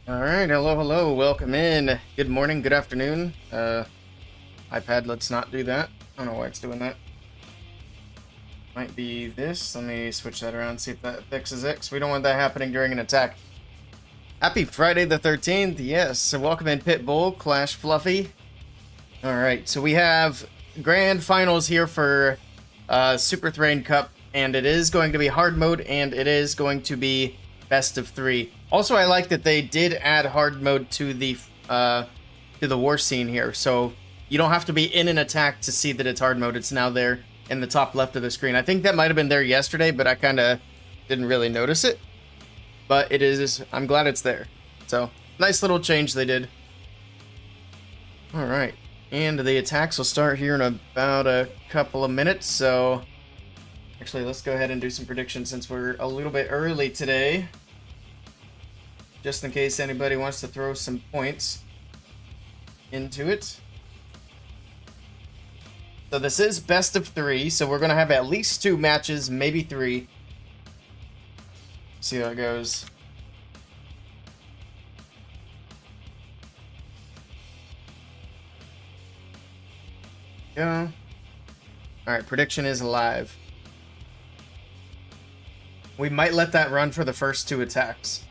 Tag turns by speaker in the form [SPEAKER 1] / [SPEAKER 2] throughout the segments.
[SPEAKER 1] All right, hello, welcome in. Good morning, good afternoon. iPad, let's not do that. I don't know why it's doing that. Might be this. Let me switch that around, see if that fixes it, because we don't want that happening during an attack. Happy Friday the 13th, yes. So welcome in Pitbull, Clash Fluffy. All right, so we have grand finals here for Super Thrain Cup, and it is going to be hard mode, and it is going to be best of 3. Also, I like that they did add hard mode to the war scene here, so you don't have to be in an attack to see that it's hard mode. It's now there in the top left of the screen. I think that might have been there yesterday, but I kind of didn't really notice it. But it is, I'm glad it's there. So, nice little change they did. Alright, and the attacks will start here in about a couple of minutes, so actually let's go ahead and do some predictions since we're a little bit early today. Just in case anybody wants to throw some points into it. So this is best of 3, so we're going to have at least 2 matches, maybe 3. See how it goes. Go. Alright, prediction is live. We might let that run for the first 2 attacks.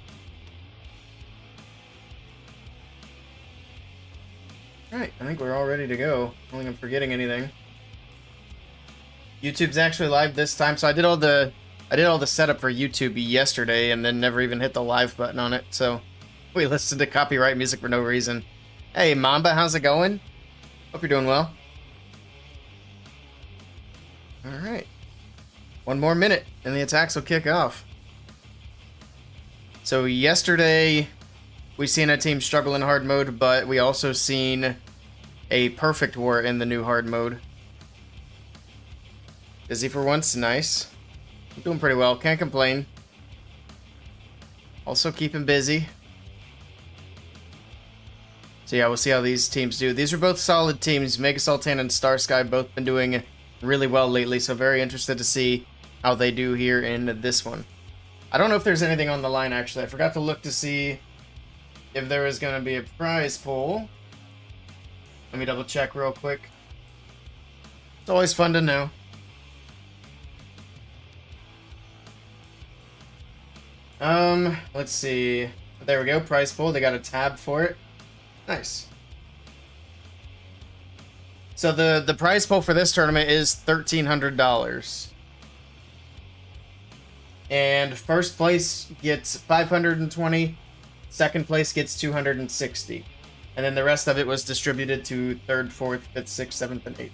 [SPEAKER 1] Alright, I think we're all ready to go. I don't think I'm forgetting anything. YouTube's actually live this time, so I did all the setup for YouTube yesterday and then never even hit the live button on it, so we listened to copyright music for no reason. Hey Mamba, how's it going? Hope you're doing well. Alright. 1 more minute and the attacks will kick off. So yesterday we seen a team struggle in hard mode, but we also seen a perfect war in the new hard mode. Busy for once, nice. I'm doing pretty well, can't complain. Also keeping busy. So yeah, we'll see how these teams do. These are both solid teams. Mega Soltan and Starsky both been doing really well lately, so very interested to see how they do here in this one. I don't know if there's anything on the line, actually. I forgot to look to see if there is going to be a prize pool. Let me double check real quick. It's always fun to know. Let's see. There we go, prize pool. They got a tab for it. Nice. So the prize pool for this tournament is $1,300. And first place gets 520, second place gets 260. And then the rest of it was distributed to 3rd, 4th, 5th, 6th, 7th, and 8th.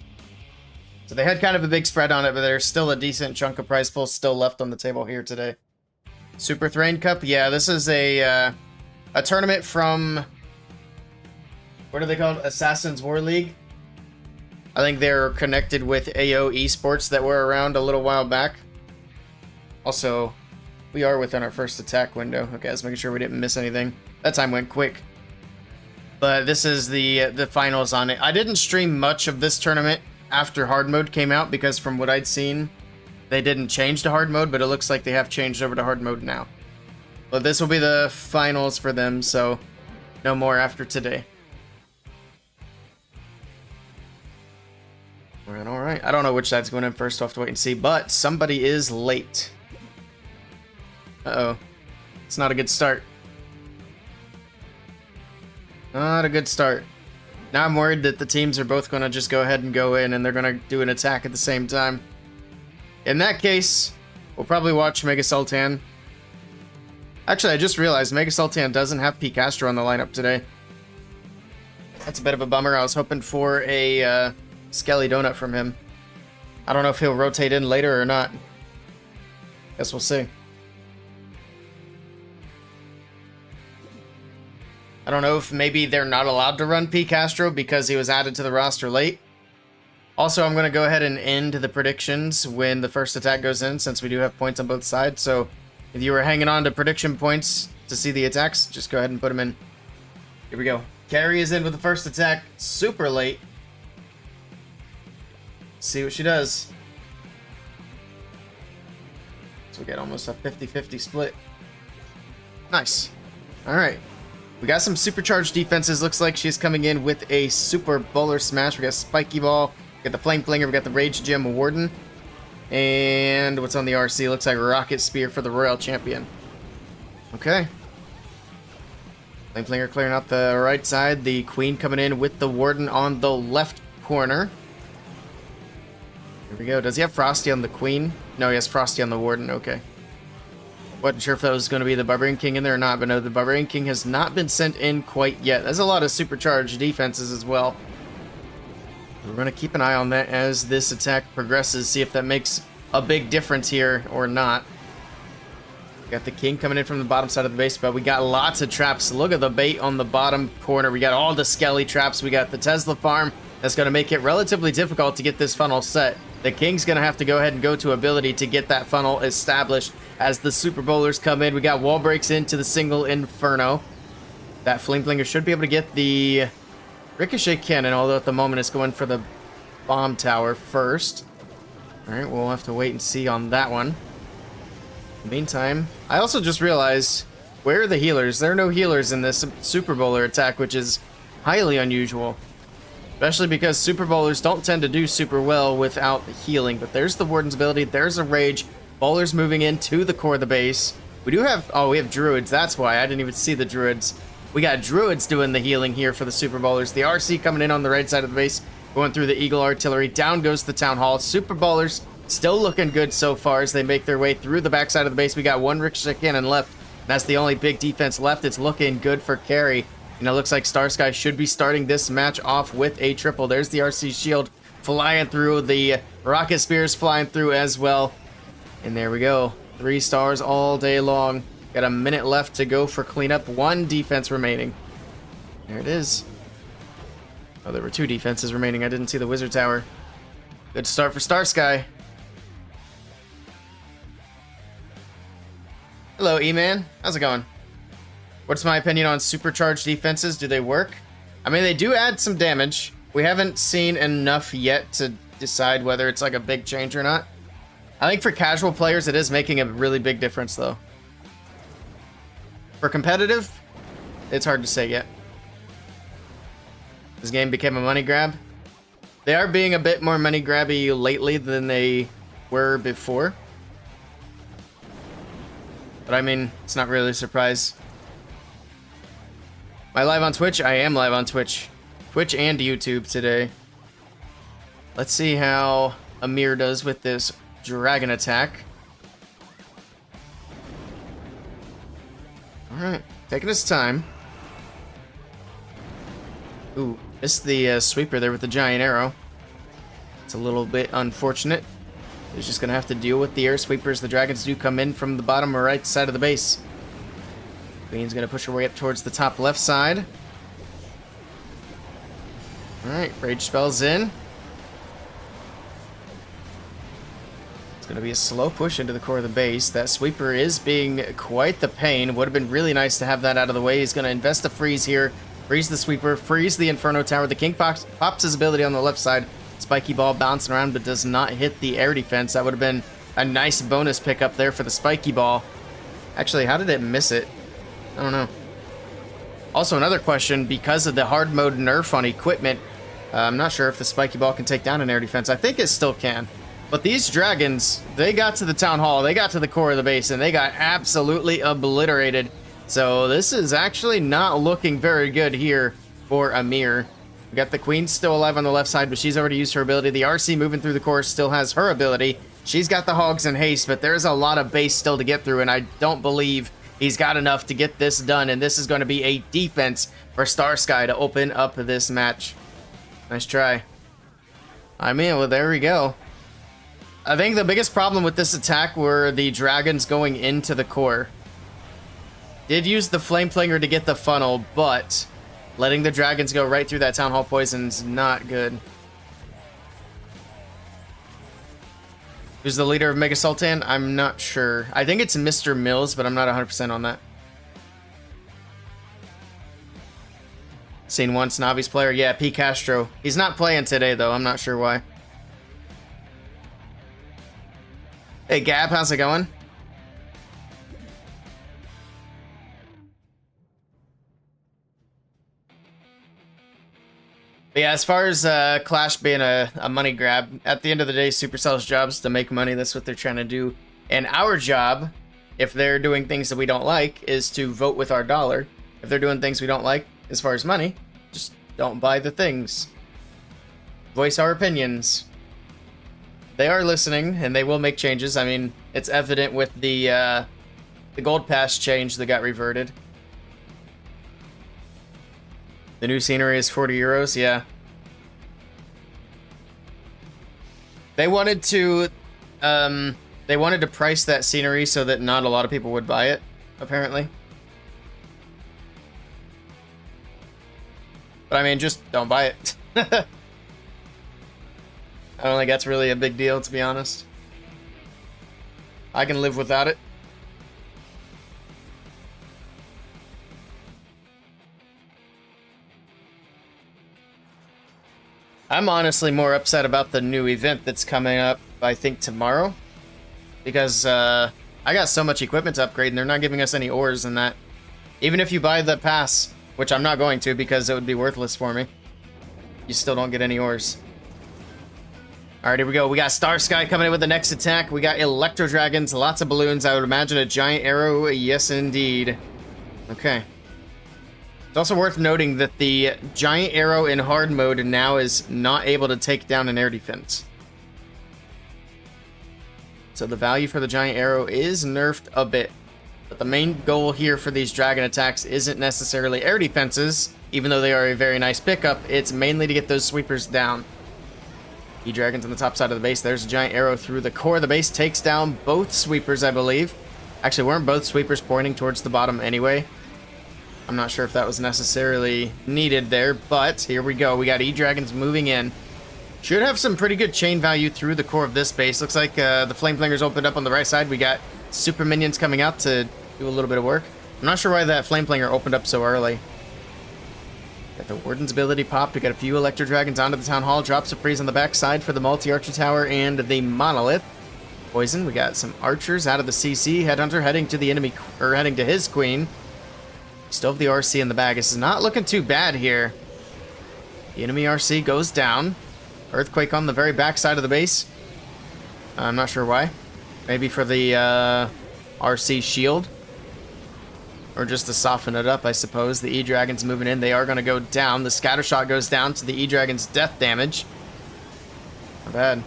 [SPEAKER 1] So they had kind of a big spread on it, but there's still a decent chunk of prize pools still left on the table here today. Super Thrain Cup, yeah, this is a tournament from, what are they called? Assassin's War League. I think they're connected with AO Esports that were around a little while back. Also, we are within our first attack window. Okay, let's making sure we didn't miss anything. That time went quick. But this is the finals on it. I didn't stream much of this tournament after hard mode came out because from what I'd seen, they didn't change to hard mode, but it looks like they have changed over to hard mode now. But this will be the finals for them, so no more after today. Alright. I don't know which side's going in first. I'll have to wait and see, but somebody is late. Uh-oh. It's not a good start. Not a good start. Now I'm worried that the teams are both going to just go ahead and go in, and they're going to do an attack at the same time. In that case, we'll probably watch Mega Soltan. Actually, I just realized Mega Soltan doesn't have P. Castro on the lineup today. That's a bit of a bummer. I was hoping for a Skelly Donut from him. I don't know if he'll rotate in later or not. Guess we'll see. I don't know if maybe they're not allowed to run P. Castro because he was added to the roster late. Also, I'm going to go ahead and end the predictions when the first attack goes in, since we do have points on both sides. So if you were hanging on to prediction points to see the attacks, just go ahead and put them in. Here we go. Carrie is in with the first attack, super late. See what she does. So we get almost a 50-50 split. Nice. All right. We got some supercharged defenses. Looks like she's coming in with a super bowler smash. We got Spiky Ball. We got the Flame Flinger. We got the Rage Gem Warden. And what's on the RC? Looks like Rocket Spear for the Royal Champion. Okay. Flame Flinger clearing out the right side. The Queen coming in with the Warden on the left corner. Here we go. Does he have Frosty on the Queen? No, he has Frosty on the Warden. Okay. Wasn't sure if that was going to be the Barbarian King in there or not, but no, the Barbarian King has not been sent in quite yet. There's a lot of supercharged defenses as well. We're going to keep an eye on that as this attack progresses, see if that makes a big difference here or not. We got the King coming in from the bottom side of the base, but we got lots of traps. Look at the bait on the bottom corner. We got all the Skelly traps. We got the Tesla farm. That's going to make it relatively difficult to get this funnel set. The King's going to have to go ahead and go to ability to get that funnel established as the super bowlers come in. We got wall breaks into the single Inferno. That Flame Flinger should be able to get the Ricochet Cannon, although at the moment it's going for the bomb tower first. Alright, we'll have to wait and see on that one. In the meantime, I also just realized, where are the healers? There are no healers in this super bowler attack, which is highly unusual. Especially because super bowlers don't tend to do super well without the healing. But there's the Warden's ability. There's a Rage. Bowlers moving into the core of the base. We do have... Oh, we have Druids. That's why. I didn't even see the Druids. We got Druids doing the healing here for the super bowlers. The RC coming in on the right side of the base. Going through the Eagle Artillery. Down goes the Town Hall. Super bowlers still looking good so far as they make their way through the backside of the base. We got one Ricochet Cannon left. That's the only big defense left. It's looking good for carry. And it looks like Starsky should be starting this match off with a triple. There's the RC shield flying through. The rocket spears flying through as well. And there we go. 3 stars all day long. Got a minute left to go for cleanup. 1 defense remaining. There it is. Oh, there were 2 defenses remaining. I didn't see the wizard tower. Good start for Starsky. Hello, E-Man. How's it going? What's my opinion on supercharged defenses? Do they work? I mean, they do add some damage. We haven't seen enough yet to decide whether it's like a big change or not. I think for casual players, it is making a really big difference, though. For competitive, it's hard to say yet. This game became a money grab. They are being a bit more money grabby lately than they were before. But I mean, it's not really a surprise. Am I live on Twitch? I am live on Twitch. Twitch and YouTube today. Let's see how Amir does with this dragon attack. Alright, taking his time. Ooh, missed the sweeper there with the giant arrow. It's a little bit unfortunate. He's just gonna have to deal with the air sweepers. The dragons do come in from the bottom right side of the base. Queen's gonna push her way up towards the top left side. Alright, rage spells in. It's gonna be a slow push into the core of the base. That sweeper is being quite the pain. Would have been really nice to have that out of the way. He's gonna invest a freeze here. Freeze the sweeper, freeze the Inferno Tower. The King pops his ability on the left side. Spiky Ball bouncing around but does not hit the air defense. That would have been a nice bonus pickup there for the Spiky Ball. Actually, how did it miss it? I don't know. Also, another question, because of the hard mode nerf on equipment, I'm not sure if the Spiky Ball can take down an air defense. I think it still can. But these dragons, they got to the Town Hall, they got to the core of the base, and they got absolutely obliterated. So this is actually not looking very good here for Amir. We got the Queen still alive on the left side, but she's already used her ability. The RC moving through the core still has her ability. She's got the Hogs in haste, but there's a lot of base still to get through, and I don't believe he's got enough to get this done, and this is going to be a defense for Starsky to open up this match. Nice try. I mean, well, there we go. I think the biggest problem with this attack were the dragons going into the core. Did use the Flame Flinger to get the funnel, but letting the dragons go right through that Town Hall poison's not good. Who's the leader of Mega Soltan? I'm not sure. I think it's Mr. Mills, but I'm not 100% on that. Seen once, Navi's player. Yeah, P. Castro. He's not playing today, though. I'm not sure why. Hey, Gab, how's it going? But yeah, as far as Clash being a money grab, at the end of the day, Supercell's job is to make money. That's what they're trying to do. And our job, if they're doing things that we don't like, is to vote with our dollar. If they're doing things we don't like, as far as money, just don't buy the things. Voice our opinions. They are listening, and they will make changes. I mean, it's evident with the Gold Pass change that got reverted. The new scenery is 40 euros, yeah. They wanted to price that scenery so that not a lot of people would buy it, apparently. But I mean, just don't buy it. I don't think that's really a big deal, to be honest. I can live without it. I'm honestly more upset about the new event that's coming up, I think, tomorrow. Because I got so much equipment to upgrade, and they're not giving us any ores in that. Even if you buy the pass, which I'm not going to because it would be worthless for me, you still don't get any ores. Alright, here we go. We got Star Sky coming in with the next attack. We got Electro Dragons, lots of balloons. I would imagine a giant arrow. Yes, indeed. Okay. It's also worth noting that the giant arrow in hard mode now is not able to take down an air defense. So the value for the giant arrow is nerfed a bit. But the main goal here for these dragon attacks isn't necessarily air defenses, even though they are a very nice pickup. It's mainly to get those sweepers down. E-Dragons on the top side of the base. There's a giant arrow through the core of the base. Takes down both sweepers, I believe. Actually, weren't both sweepers pointing towards the bottom anyway? I'm not sure if that was necessarily needed there, but here we go. We got E-Dragons moving in. Should have some pretty good chain value through the core of this base. Looks like the Flame Flingers opened up on the right side. We got super minions coming out to do a little bit of work. I'm not sure why that Flame Flinger opened up so early. Got the Warden's ability popped. We got a few Electro Dragons onto the Town Hall. Drops a freeze on the backside for the Multi-Archer Tower and the Monolith. Poison. We got some archers out of the CC. Headhunter heading to the enemy, or heading to his queen. Still have the RC in the bag. This is not looking too bad here. The enemy RC goes down. Earthquake on the very back side of the base. I'm not sure why. Maybe for the RC shield. Or just to soften it up, I suppose. The E-Dragon's moving in. They are going to go down. The scatter shot goes down to the E-Dragon's death damage. Not bad.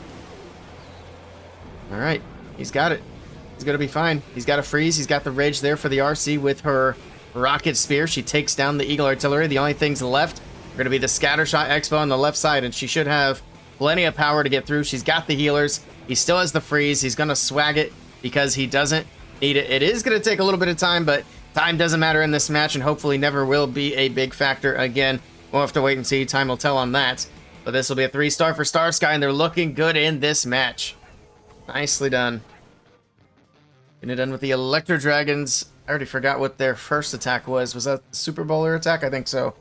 [SPEAKER 1] Alright. He's got it. He's going to be fine. He's got a freeze. He's got the rage there for the RC with her rocket spear. She takes down the Eagle Artillery. The only things left are going to be the Scattershot Expo on the left side, and she should have plenty of power to get through. She's got the healers. He still has the freeze. He's going to swag it because he doesn't need it. It is going to take a little bit of time, but time doesn't matter in this match, and hopefully never will be a big factor again. We'll have to wait and see. Time will tell on that. But this will be a 3-star for Star Sky, and they're looking good in this match. Nicely done. Getting it done with the Electro Dragons. I already forgot what their first attack was. Was that the Super Bowler attack? I think so.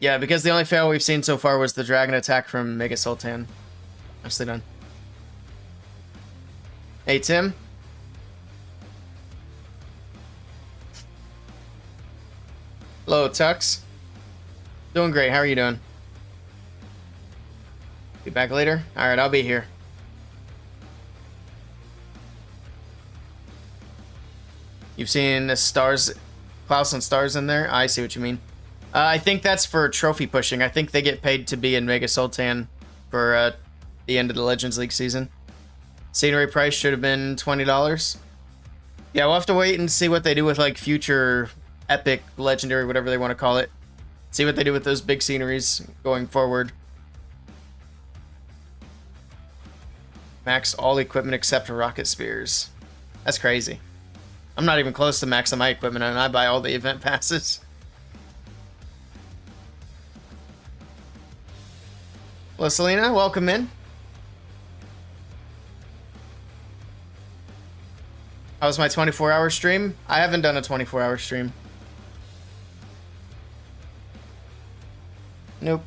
[SPEAKER 1] Yeah, because the only fail we've seen so far was the Dragon attack from Mega Soltan. Nicely done. Hey, Tim. Hello, Tux. Doing great. How are you doing? Be back later? Alright, I'll be here. You've seen the stars, Klaus and stars in there? I see what you mean. I think that's for trophy pushing. I think they get paid to be in Mega Soltan for the end of the Legends League season. Scenery price should have been $20. Yeah, we'll have to wait and see what they do with like future epic, legendary, whatever they want to call it. See what they do with those big sceneries going forward. Max all equipment except rocket spears. That's crazy. I'm not even close to max on my equipment, and I buy all the event passes. Well, Selena, welcome in. How was my 24-hour stream? I haven't done a 24-hour stream. Nope.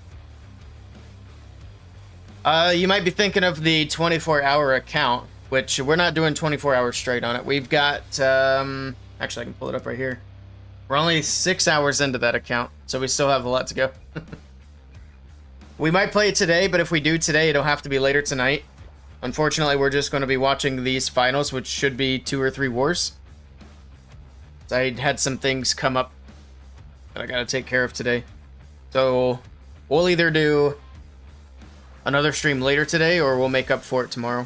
[SPEAKER 1] You might be thinking of the 24-hour account, which we're not doing 24 hours straight on it. We've got, actually I can pull it up right here. We're only 6 hours into that account, so we still have a lot to go. We might play it today, but if we do today, it'll have to be later tonight. Unfortunately, we're just going to be watching these finals, which should be 2 or 3 wars. So I had some things come up that I gotta take care of today. So we'll either do another stream later today, or we'll make up for it tomorrow.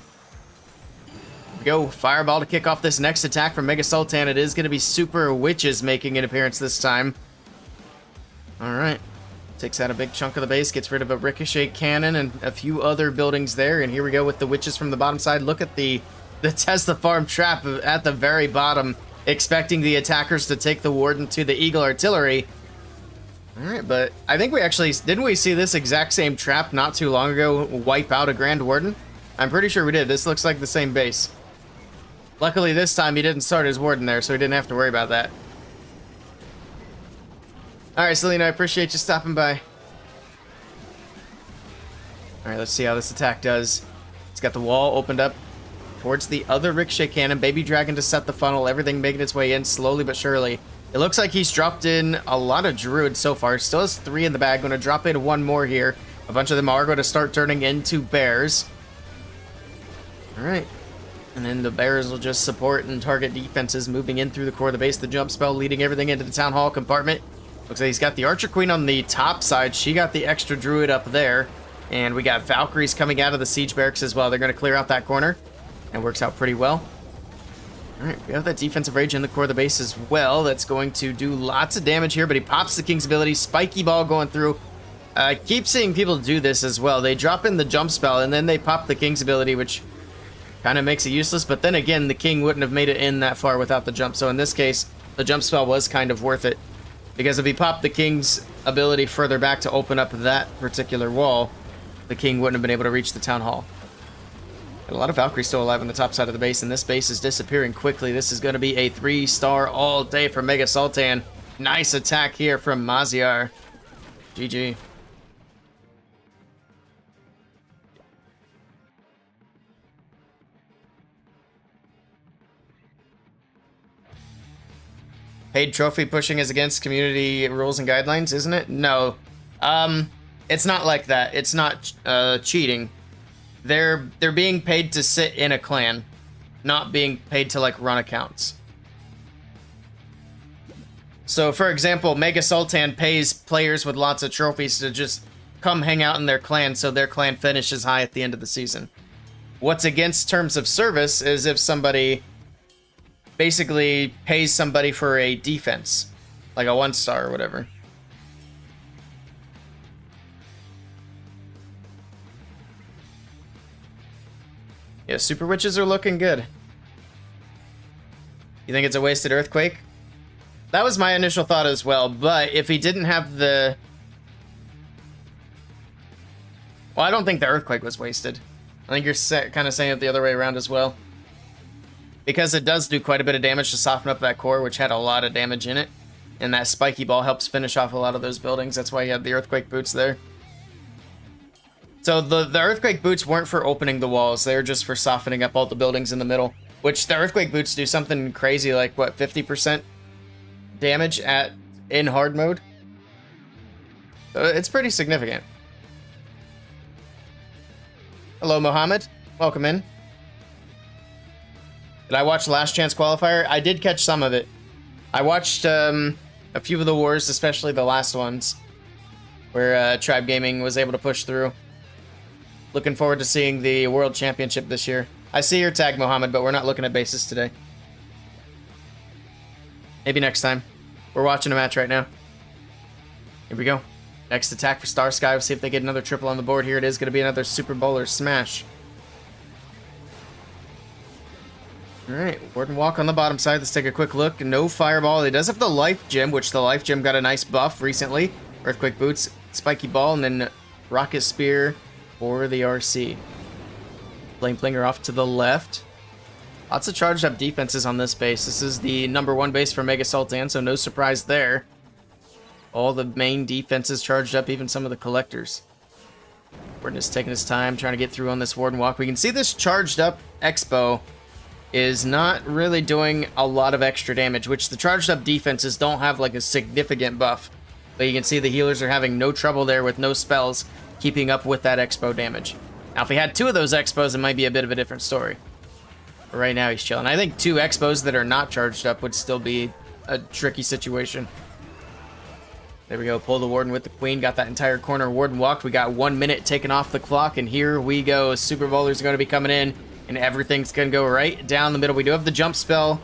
[SPEAKER 1] Here we go. Fireball to kick off this next attack from Mega Soltan. It is going to be Super Witches making an appearance this time. Alright. Takes out a big chunk of the base, gets rid of a ricochet cannon and a few other buildings there. And here we go with the witches from the bottom side. Look at the Tesla farm trap at the very bottom, expecting the attackers to take the Warden to the Eagle Artillery. Alright, but I think we actually... Didn't we see this exact same trap not too long ago wipe out a Grand Warden? I'm pretty sure we did. This looks like the same base. Luckily this time he didn't start his Warden there, so he didn't have to worry about that. Alright, Selena, I appreciate you stopping by. Alright, let's see how this attack does. It's got the wall opened up towards the other ricochet cannon. Baby Dragon to set the funnel. Everything making its way in slowly but surely. It looks like he's dropped in a lot of Druids so far. Still has 3 in the bag. Going to drop in 1 more here. A bunch of them are going to start turning into bears. Alright. And then the bears will just support and target defenses moving in through the core of the base. The jump spell leading everything into the Town Hall compartment. Looks like he's got the Archer Queen on the top side. She got the extra Druid up there. And we got Valkyries coming out of the Siege Barracks as well. They're going to clear out that corner. And works out pretty well. Alright, we have that defensive rage in the core of the base as well. That's going to do lots of damage here, but he pops the King's ability. Spiky Ball going through. I keep seeing people do this as well. They drop in the jump spell, and then they pop the King's ability, which kind of makes it useless. But then again, the King wouldn't have made it in that far without the jump. So in this case, the jump spell was kind of worth it. Because if he popped the King's ability further back to open up that particular wall, the King wouldn't have been able to reach the Town Hall. Got a lot of Valkyries still alive on the top side of the base, and this base is disappearing quickly. This is going to be a 3-star all day for Mega Soltan. Nice attack here from Maziar. GG. Paid trophy pushing is against community rules and guidelines, isn't it? No. It's not like that. It's not cheating. They're being paid to sit in a clan, not being paid to like run accounts. So for example, Mega Soltan pays players with lots of trophies to just come hang out in their clan so their clan finishes high at the end of the season. What's against terms of service is if somebody basically pays somebody for a defense, like a 1-star or whatever. Yeah, Super Witches are looking good. You think it's a wasted Earthquake? That was my initial thought as well, but if he didn't have the... Well, I don't think the Earthquake was wasted. I think you're kind of saying it the other way around as well. Because it does do quite a bit of damage to soften up that core, which had a lot of damage in it. And that Spiky Ball helps finish off a lot of those buildings. That's why you had the Earthquake Boots there. So the Earthquake Boots weren't for opening the walls. They were just for softening up all the buildings in the middle. Which the Earthquake Boots do something crazy like, what, 50% damage in hard mode? So it's pretty significant. Hello, Mohammed. Welcome in. Did I watch Last Chance Qualifier? I did catch some of it. I watched a few of the wars, especially the last ones, where Tribe Gaming was able to push through. Looking forward to seeing the World Championship this year. I see your tag, Mohammed, but we're not looking at bases today. Maybe next time. We're watching a match right now. Here we go. Next attack for Star Sky. We'll see if they get another triple on the board. Here it is. Going to be another Super Bowler smash. Alright, Warden Walk on the bottom side. Let's take a quick look. No Fireball. He does have the Life Gem, which the Life Gem got a nice buff recently. Earthquake Boots, Spiky Ball, and then Rocket Spear for the RC. Flame Flinger off to the left. Lots of charged up defenses on this base. This is the #1 base for Mega Soltan, so no surprise there. All the main defenses charged up, even some of the collectors. Warden is taking his time, trying to get through on this Warden Walk. We can see this charged up Expo is not really doing a lot of extra damage, which the charged up defenses don't have like a significant buff. But you can see the healers are having no trouble there with no spells. keeping up with that expo damage. Now, if we had 2 of those expos, it might be a bit of a different story. But right now, he's chilling. I think 2 expos that are not charged up would still be a tricky situation. There we go. Pull the Warden with the Queen. Got that entire corner. Warden walked. We got 1 minute taken off the clock, and here we go. Super Bowlers are going to be coming in, and everything's going to go right down the middle. We do have the jump spell,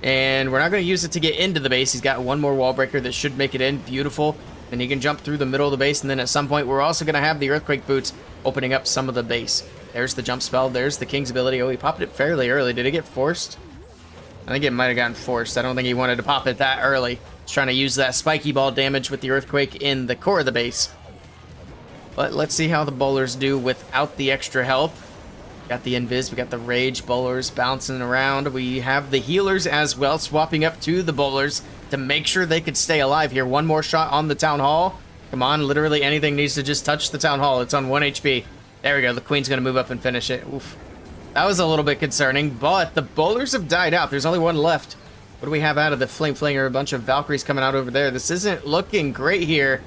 [SPEAKER 1] and we're not going to use it to get into the base. He's got 1 more wall breaker that should make it in. Beautiful. And he can jump through the middle of the base, and then at some point, we're also going to have the Earthquake Boots opening up some of the base. There's the jump spell. There's the King's ability. Oh, he popped it fairly early. Did it get forced? I think it might have gotten forced. I don't think he wanted to pop it that early. He's trying to use that spiky ball damage with the Earthquake in the core of the base. But let's see how the bowlers do without the extra help. Got the Invis. We got the Rage bowlers bouncing around. We have the healers as well, swapping up to the bowlers to make sure they could stay alive here. 1 more shot on the Town Hall. Come on, literally anything needs to just touch the Town Hall. It's on 1 HP. There we go. The Queen's going to move up and finish it. Oof. That was a little bit concerning, but the bowlers have died out. There's only 1 left. What do we have out of the Flame Flinger? A bunch of Valkyries coming out over there. This isn't looking great here.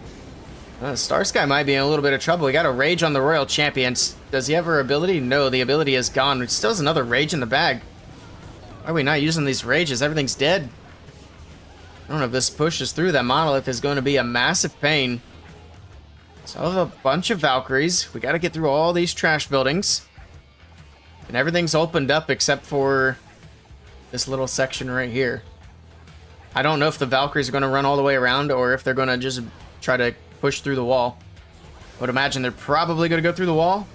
[SPEAKER 1] Starsky might be in a little bit of trouble. We got a Rage on the Royal Champions. Does he have her ability? No, the ability is gone. It still has another Rage in the bag. Why are we not using these Rages? Everything's dead. I don't know if this pushes through. That Monolith is going to be a massive pain. So I have a bunch of Valkyries. We got to get through all these trash buildings. And everything's opened up except for this little section right here. I don't know if the Valkyries are going to run all the way around or if they're going to just try to push through the wall. I would imagine they're probably going to go through the wall.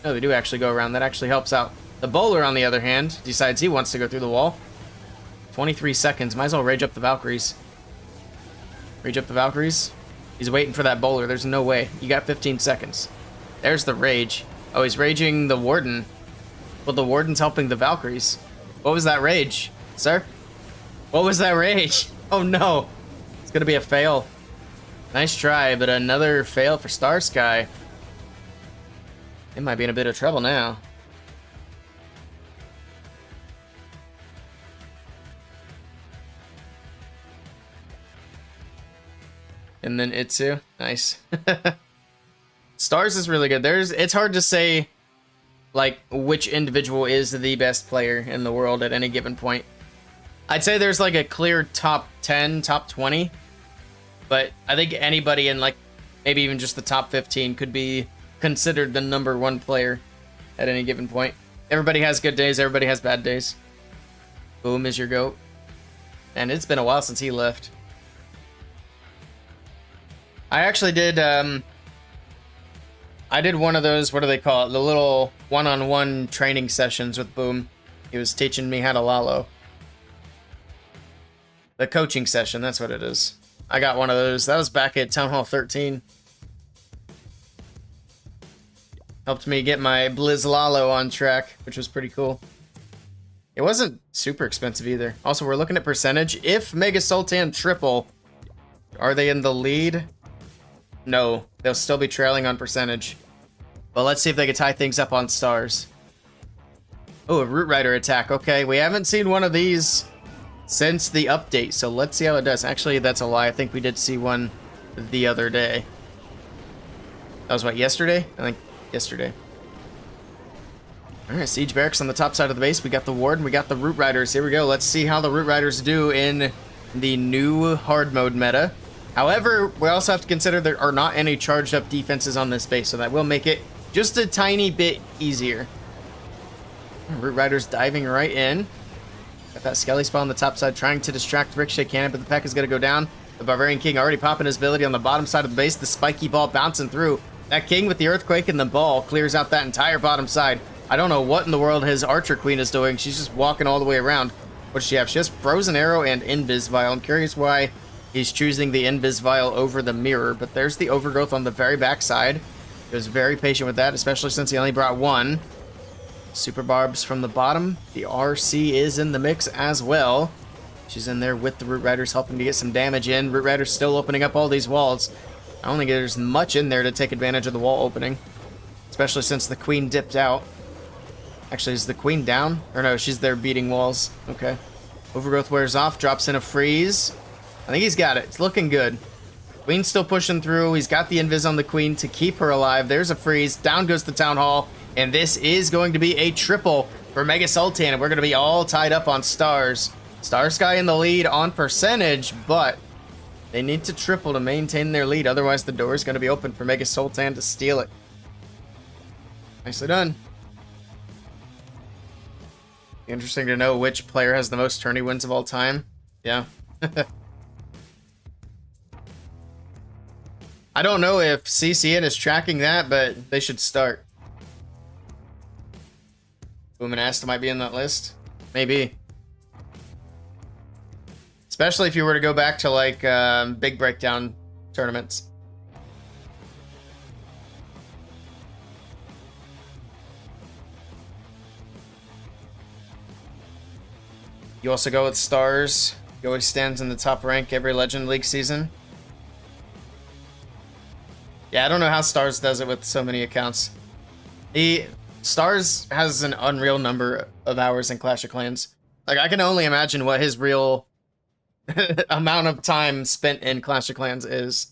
[SPEAKER 1] No, they do actually go around. That actually helps out. The bowler, on the other hand, decides he wants to go through the wall. 23 seconds. Might as well rage up the Valkyries. Rage up the Valkyries. He's waiting for that bowler. There's no way. You got 15 seconds. There's the rage. Oh, he's raging the Warden. Well, the Warden's helping the Valkyries. What was that rage, sir? What was that rage? Oh, no. It's going to be a fail. Nice try, but another fail for Starsky. They might be in a bit of trouble now. And then Itsu. Nice. Stars is really good. It's hard to say, like, which individual is the best player in the world at any given point. I'd say there's, like, a clear top 10, top 20. But I think anybody in, like, maybe even just the top 15 could be considered the #1 player at any given point. Everybody has good days. Everybody has bad days. Boom is your GOAT. And it's been a while since he left. I actually did, I did one of those, what do they call it? The little one-on-one training sessions with Boom. He was teaching me how to Lalo. The coaching session, that's what it is. I got one of those. That was back at Town Hall 13. Helped me get my Blizz Lalo on track, which was pretty cool. It wasn't super expensive either. Also, we're looking at percentage. If Mega Soltan triple, are they in the lead? No, they'll still be trailing on percentage. But let's see if they can tie things up on stars. Oh, a Root Rider attack. Okay, we haven't seen one of these since the update, so let's see how it does. Actually, that's a lie. I think we did see one the other day. That was what, yesterday? I think yesterday. Alright, Siege Barracks on the top side of the base. We got the Warden, we got the Root Riders. Here we go. Let's see how the Root Riders do in the new hard mode meta. However, we also have to consider there are not any charged up defenses on this base, so that will make it just a tiny bit easier. Root Riders diving right in. Got that Skelly spell on the top side, trying to distract Ricochet Cannon, but the Peck is going to go down. The Barbarian King already popping his ability on the bottom side of the base. The spiky ball bouncing through. That King with the Earthquake and the ball clears out that entire bottom side. I don't know what in the world his Archer Queen is doing. She's just walking all the way around. What does she have? She has Frozen Arrow and Invis Vial. I'm curious why he's choosing the Invis Vial over the Mirror, but there's the Overgrowth on the very back side. He was very patient with that, especially since he only brought one. Super Barbs from the bottom. The RC is in the mix as well. She's in there with the Root Riders, helping to get some damage in. Root Riders still opening up all these walls. I don't think there's much in there to take advantage of the wall opening, especially since the Queen dipped out. Actually, is the Queen down? Or no, she's there beating walls. Okay. Overgrowth wears off, drops in a freeze. I think he's got it. It's looking good. Queen's still pushing through. He's got the invis on the Queen to keep her alive. There's a freeze. Down goes the Town Hall. And this is going to be a triple for Mega Soltan. And we're going to be all tied up on stars. Star Sky in the lead on percentage, but they need to triple to maintain their lead. Otherwise, the door is going to be open for Mega Soltan to steal it. Nicely done. Interesting to know which player has the most tourney wins of all time. Yeah. I don't know if CCN is tracking that, but they should start. Boom and Asta might be in that list. Maybe. Especially if you were to go back to like big breakdown tournaments. You also go with stars. He always stands in the top rank every Legend League season. Yeah, I don't know how Stars does it with so many accounts. Stars has an unreal number of hours in Clash of Clans. Like, I can only imagine what his real amount of time spent in Clash of Clans is.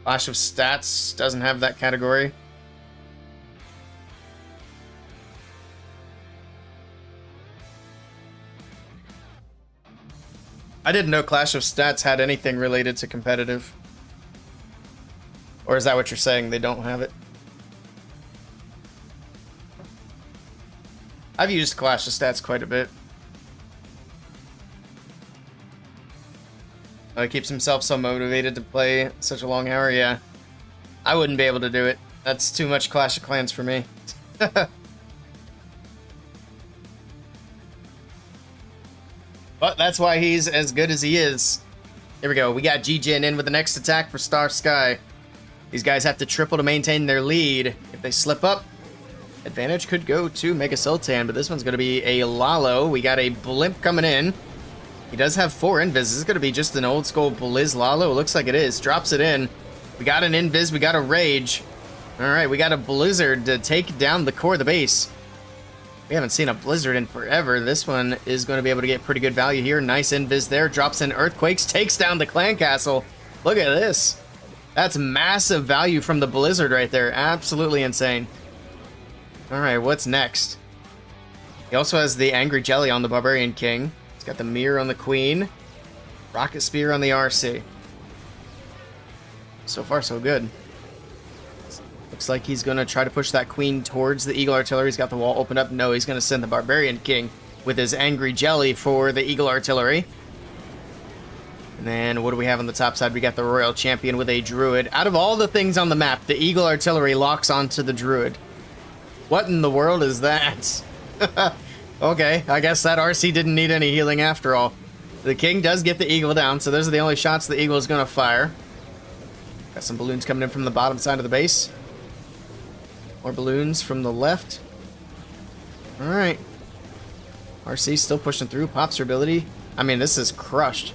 [SPEAKER 1] Clash of Stats doesn't have that category. I didn't know Clash of Stats had anything related to competitive. Or is that what you're saying? They don't have it? I've used Clash of Stats quite a bit. Oh, he keeps himself so motivated to play such a long hour. Yeah. I wouldn't be able to do it. That's too much Clash of Clans for me. But that's why he's as good as he is. Here we go. We got Gjin in with the next attack for Star Sky. These guys have to triple to maintain their lead. If they slip up, advantage could go to Mega Soltan, but this one's going to be a Lalo. We got a Blimp coming in. He does have 4 invis. This is going to be just an old school Blizz Lalo. It looks like it is. Drops it in. We got an invis. We got a Rage. All right, we got a Blizzard to take down the core of the base. We haven't seen a Blizzard in forever. This one is going to be able to get pretty good value here. Nice invis there. Drops in Earthquakes. Takes down the Clan Castle. Look at this. That's massive value from the Blizzard right there. Absolutely insane. All right, what's next? He also has the Angry Jelly on the Barbarian King. He's got the Mirror on the Queen. Rocket Spear on the RC. So far, so good. Looks like he's going to try to push that Queen towards the Eagle Artillery. He's got the wall opened up. No, he's going to send the Barbarian King with his Angry Jelly for the Eagle Artillery. And then what do we have on the top side? We got the Royal Champion with a Druid. Out of all the things on the map, the Eagle Artillery locks onto the Druid. What in the world is that? Okay, I guess that RC didn't need any healing after all. The King does get the Eagle down, so those are the only shots the Eagle is going to fire. Got some balloons coming in from the bottom side of the base. More balloons from the left. Alright. RC still pushing through. Pops her ability. I mean, this is crushed.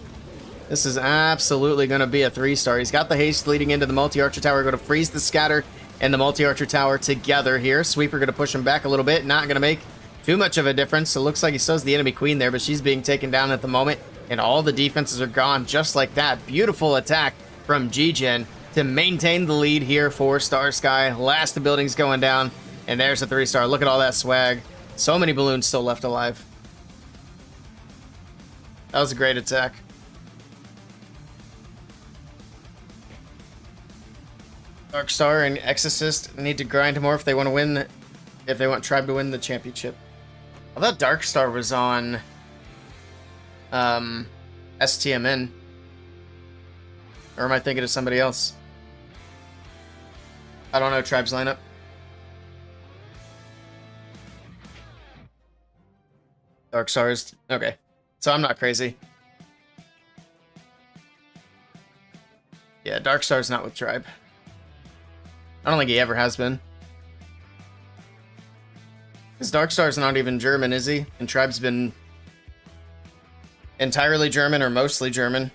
[SPEAKER 1] This is absolutely going to be a 3-star. He's got the haste leading into the multi-archer tower. Going to freeze the scatter and the multi-archer tower together here. Sweeper going to push him back a little bit. Not going to make too much of a difference. So it looks like he still has the enemy queen there, but she's being taken down at the moment. And all the defenses are gone just like that. Beautiful attack from Gjin to maintain the lead here for Star Sky. Last building's going down. And there's a 3-star. Look at all that swag. So many balloons still left alive. That was a great attack. Darkstar and Exorcist need to grind more if they want to win, if they want Tribe to win the championship. I thought Darkstar was on STMN. Or am I thinking of somebody else? I don't know Tribe's lineup. Darkstar's okay. So I'm not crazy. Yeah, Darkstar's not with Tribe. I don't think he ever has been. Because Darkstar's not even German, is he? And Tribe's been entirely German or mostly German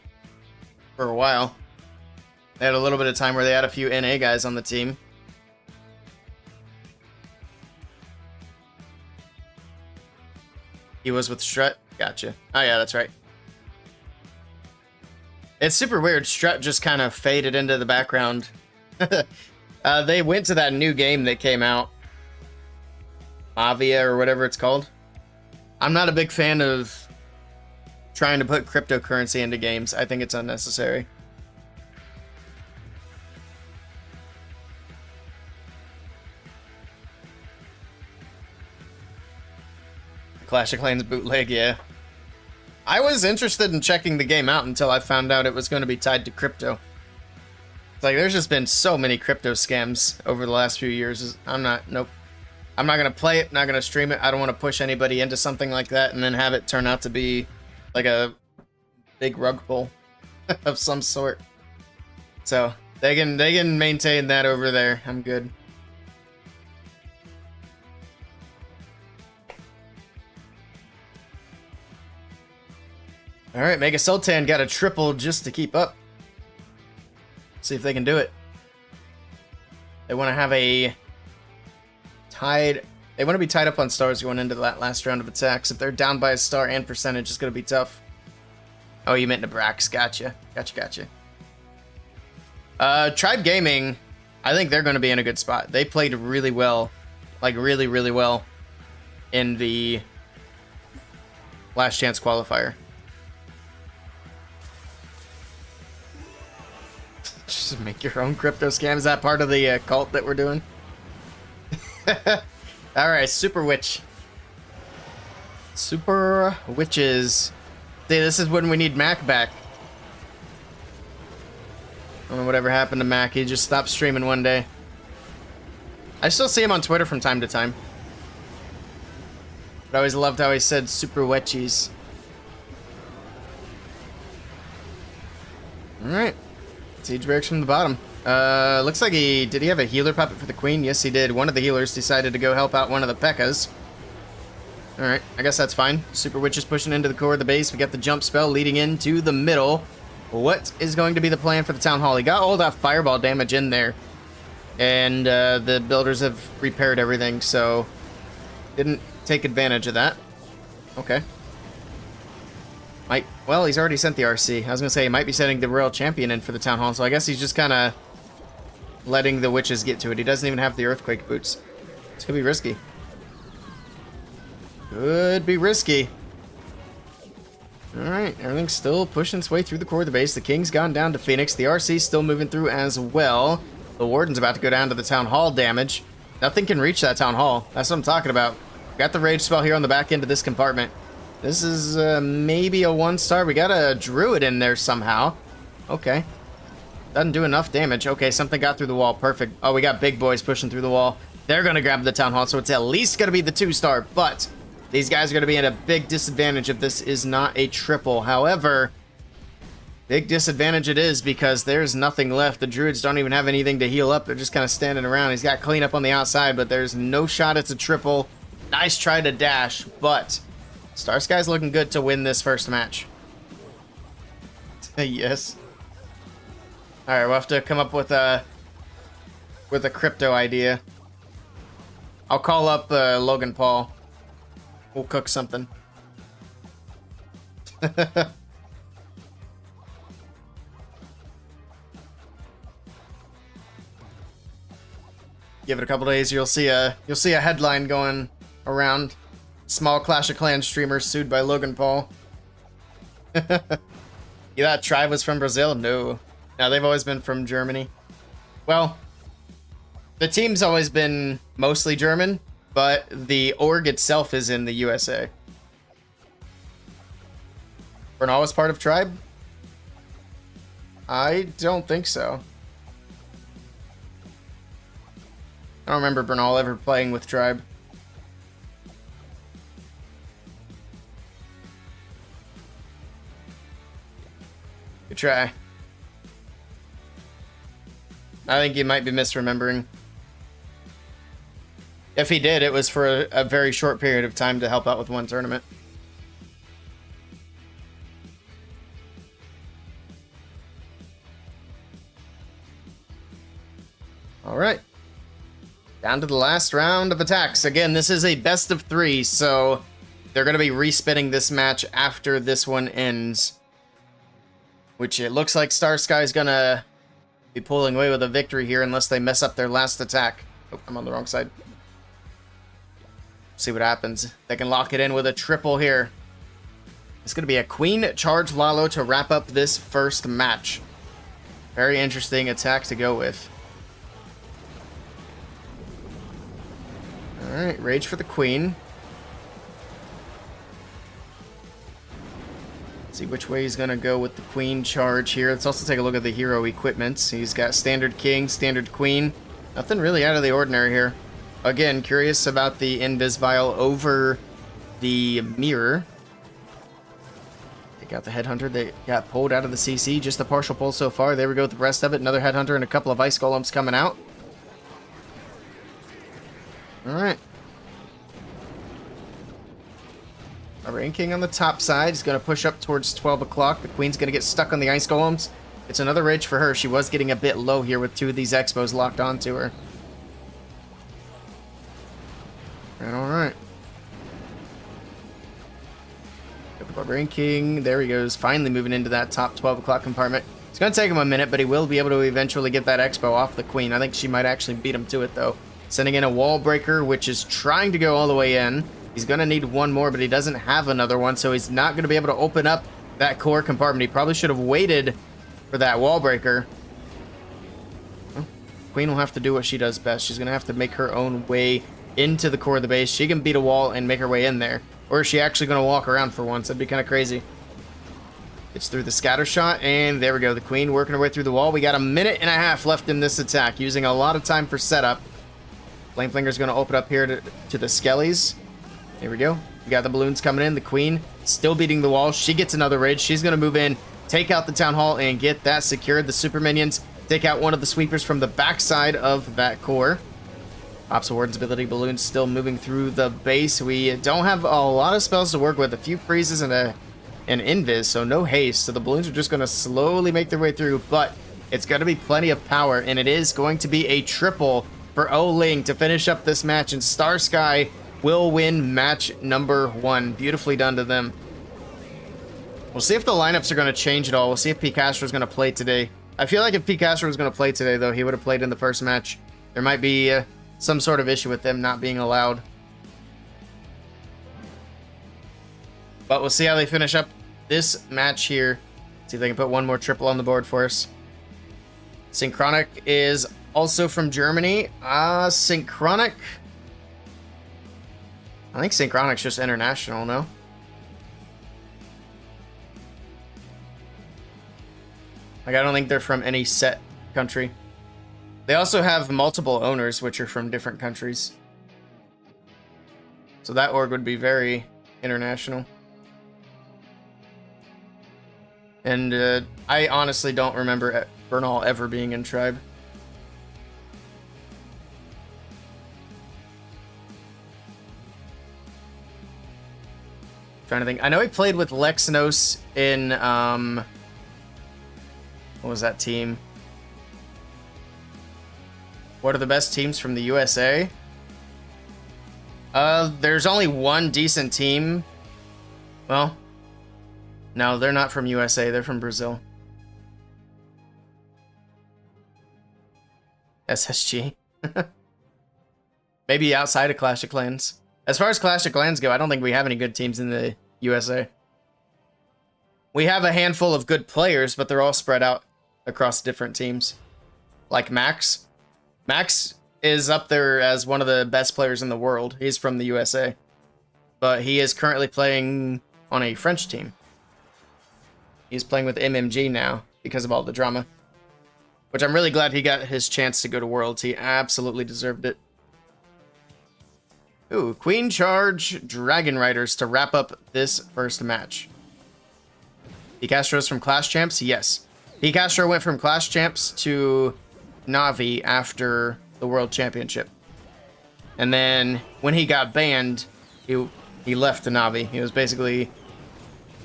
[SPEAKER 1] for a while. They had a little bit of time where they had a few NA guys on the team. He was with Strut? Gotcha. Oh yeah, that's right. It's super weird. Strut just kind of faded into the background. They went to that new game that came out. Avia or whatever it's called. I'm not a big fan of trying to put cryptocurrency into games. I think it's unnecessary. Clash of Clans bootleg, yeah. I was interested in checking the game out until I found out it was going to be tied to crypto. It's like, there's just been so many crypto scams over the last few years. Nope. I'm not going to play it, not going to stream it. I don't want to push anybody into something like that and then have it turn out to be like a big rug pull of some sort. So, they can maintain that over there. I'm good. Alright, Mega Soltan got a triple just to keep up. See if they can do it. They want to have a tied... They want to be tied up on stars going into that last round of attacks. If they're down by a star and percentage, it's going to be tough. Oh, you meant Nebrax. Gotcha. Gotcha. Tribe Gaming, I think they're going to be in a good spot. They played really well. Like, really, really well in the last chance qualifier. Just make your own crypto scam. Is that part of the cult that we're doing? Alright, Super Witch. Super Witches. See, this is when we need Mac back. I don't know whatever happened to Mac. He just stopped streaming one day. I still see him on Twitter from time to time. But I always loved how he said Super Witchies. Alright. Siege Barracks from the bottom. Looks like did he have a healer puppet for the queen? Yes, he did. One of the healers decided to go help out one of the P.E.K.K.A.s. Alright, I guess that's fine. Super Witch is pushing into the core of the base. We got the jump spell leading into the middle. What is going to be the plan for the Town Hall? He got all that fireball damage in there. And the builders have repaired everything, so didn't take advantage of that. Okay. Well, he's already sent the RC. I was going to say he might be sending the Royal Champion in for the Town Hall, so I guess he's just kind of letting the witches get to it. He doesn't even have the Earthquake boots. This could be risky. Could be risky. Alright, everything's still pushing its way through the core of the base. The King's gone down to Phoenix. The RC's still moving through as well. The Warden's about to go down to the Town Hall damage. Nothing can reach that Town Hall. That's what I'm talking about. Got the Rage spell here on the back end of this compartment. This is maybe a 1-star. We got a Druid in there somehow. Okay. Doesn't do enough damage. Okay, something got through the wall. Perfect. Oh, we got big boys pushing through the wall. They're going to grab the Town Hall, so it's at least going to be the 2-star. But these guys are going to be at a big disadvantage if this is not a triple. However, big disadvantage it is because there's nothing left. The Druids don't even have anything to heal up. They're just kind of standing around. He's got cleanup on the outside, but there's no shot it's a triple. Nice try to dash, but Starsky's looking good to win this first match. Yes. Alright, we'll have to come up with a crypto idea. I'll call up Logan Paul. We'll cook something. Give it a couple days, you'll see a headline going around. Small Clash of Clans streamer sued by Logan Paul. You thought Tribe was from Brazil? No. No, they've always been from Germany. Well, the team's always been mostly German, but the org itself is in the USA. Bernal was part of Tribe? I don't think so. I don't remember Bernal ever playing with Tribe. Good try. I think you might be misremembering. If he did, it was for a very short period of time to help out with one tournament. Alright. Down to the last round of attacks. Again, this is a best of 3, so they're going to be respinning this match after this one ends. Which it looks like Star Sky's going to be pulling away with a victory here unless they mess up their last attack. Oh, I'm on the wrong side. See what happens. They can lock it in with a triple here. It's going to be a Queen Charge Lalo to wrap up this first match. Very interesting attack to go with. Alright, Rage for the Queen. See which way he's going to go with the Queen charge here. Let's also take a look at the hero equipment. He's got Standard King, Standard Queen. Nothing really out of the ordinary here. Again, curious about the Invis Vial over the Mirror. They got the Headhunter. They got pulled out of the CC. Just a partial pull so far. There we go with the rest of it. Another Headhunter and a couple of Ice Golems coming out. Alright. Our Rain King on the top side. He's going to push up towards 12 o'clock. The Queen's going to get stuck on the Ice Golems. It's another Rage for her. She was getting a bit low here with two of these Expos locked onto her. Alright. Rain King. There he goes. Finally moving into that top 12 o'clock compartment. It's going to take him a minute, but he will be able to eventually get that Expo off the Queen. I think she might actually beat him to it, though. Sending in a Wall Breaker, which is trying to go all the way in. He's going to need one more, but he doesn't have another one, so he's not going to be able to open up that core compartment. He probably should have waited for that Wall Breaker. Well, Queen will have to do what she does best. She's going to have to make her own way into the core of the base. She can beat a wall and make her way in there. Or is she actually going to walk around for once? That'd be kind of crazy. It's through the scatter shot, and there we go. The Queen working her way through the wall. We got a minute and a half left in this attack, using a lot of time for setup. Flameflinger's going to open up here to the Skellies. Here we go. We got the balloons coming in. The Queen still beating the wall. She gets another Rage. She's going to move in, take out the Town Hall, and get that secured. The Super Minions take out one of the sweepers from the backside of that core. Ops Warden's ability balloons still moving through the base. We don't have a lot of spells to work with. A few freezes and an invis, so no haste. So the balloons are just going to slowly make their way through, but it's going to be plenty of power, and it is going to be a triple for O-Ling to finish up this match, and Star Sky will win match number 1. Beautifully done to them. We'll see if the lineups are going to change at all. We'll see if Picastro is going to play today. I feel like if Picastro was going to play today, though, he would have played in the first match. There might be some sort of issue with them not being allowed. But we'll see how they finish up this match here. See if they can put one more triple on the board for us. Synchronic is also from Germany. Synchronic. I think Synchronic's just international, no? Like, I don't think they're from any set country. They also have multiple owners, which are from different countries. So that org would be very international. And I honestly don't remember Bernal ever being in Tribe. Trying to think. I know he played with Lexnos in, what was that team? What are the best teams from the USA? There's only one decent team. Well, no, they're not from USA. They're from Brazil. SSG. Maybe outside of Clash of Clans. As far as Clash of Clans go, I don't think we have any good teams in the USA. We have a handful of good players, but they're all spread out across different teams. Like Max. Max is up there as one of the best players in the world. He's from the USA. But he is currently playing on a French team. He's playing with MMG now because of all the drama. Which I'm really glad he got his chance to go to Worlds. He absolutely deserved it. Ooh, Queen Charge Dragon Riders to wrap up this first match. Picastro's from Clash Champs? Yes. Picastro went from Clash Champs to Na'Vi after the World Championship. And then when he got banned, he left the Na'Vi. He was basically,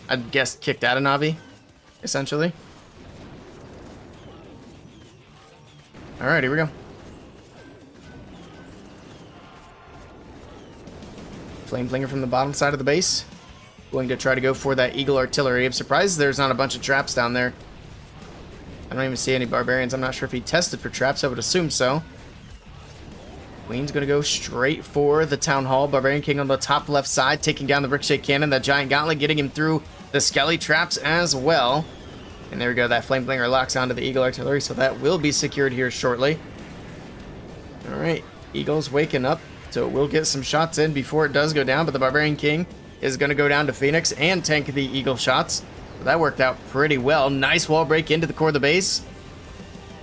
[SPEAKER 1] I guess, kicked out of Na'Vi, essentially. Alright, here we go. Flame Flinger from the bottom side of the base. Going to try to go for that Eagle Artillery. I'm surprised there's not a bunch of traps down there. I don't even see any barbarians. I'm not sure if he tested for traps. I would assume so. Queen's going to go straight for the Town Hall. Barbarian King on the top left side, taking down the Ricochet Cannon. That Giant Gauntlet getting him through the Skelly traps as well. And there we go. That Flame Flinger locks onto the Eagle Artillery, so that will be secured here shortly. Alright, Eagle's waking up, so we'll get some shots in before it does go down, but the Barbarian King is going to go down to Phoenix and tank the Eagle shots. So that worked out pretty well. Nice wall break into the core of the base.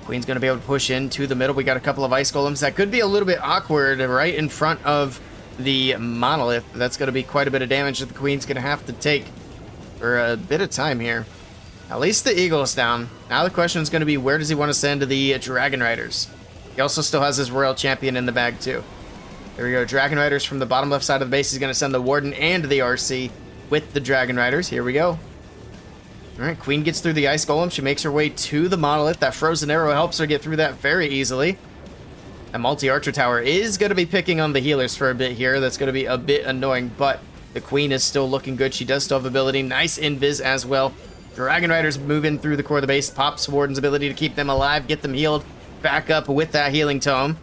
[SPEAKER 1] Queen's going to be able to push into the middle. We got a couple of Ice Golems. That could be a little bit awkward right in front of the Monolith. That's going to be quite a bit of damage that the Queen's going to have to take for a bit of time here. At least the Eagle's down. Now the question is going to be, where does he want to send the Dragon Riders? He also still has his Royal Champion in the bag too. There we go. Dragon Riders from the bottom left side of the base. He's going to send the Warden and the RC with the Dragon Riders. Here we go. Alright, Queen gets through the Ice Golem. She makes her way to the Monolith. That Frozen Arrow helps her get through that very easily. That Multi-Archer Tower is going to be picking on the healers for a bit here. That's going to be a bit annoying, but the Queen is still looking good. She does still have ability. Nice invis as well. Dragon Riders move in through the core of the base. Pops Warden's ability to keep them alive, get them healed. Back up with that Healing Tome.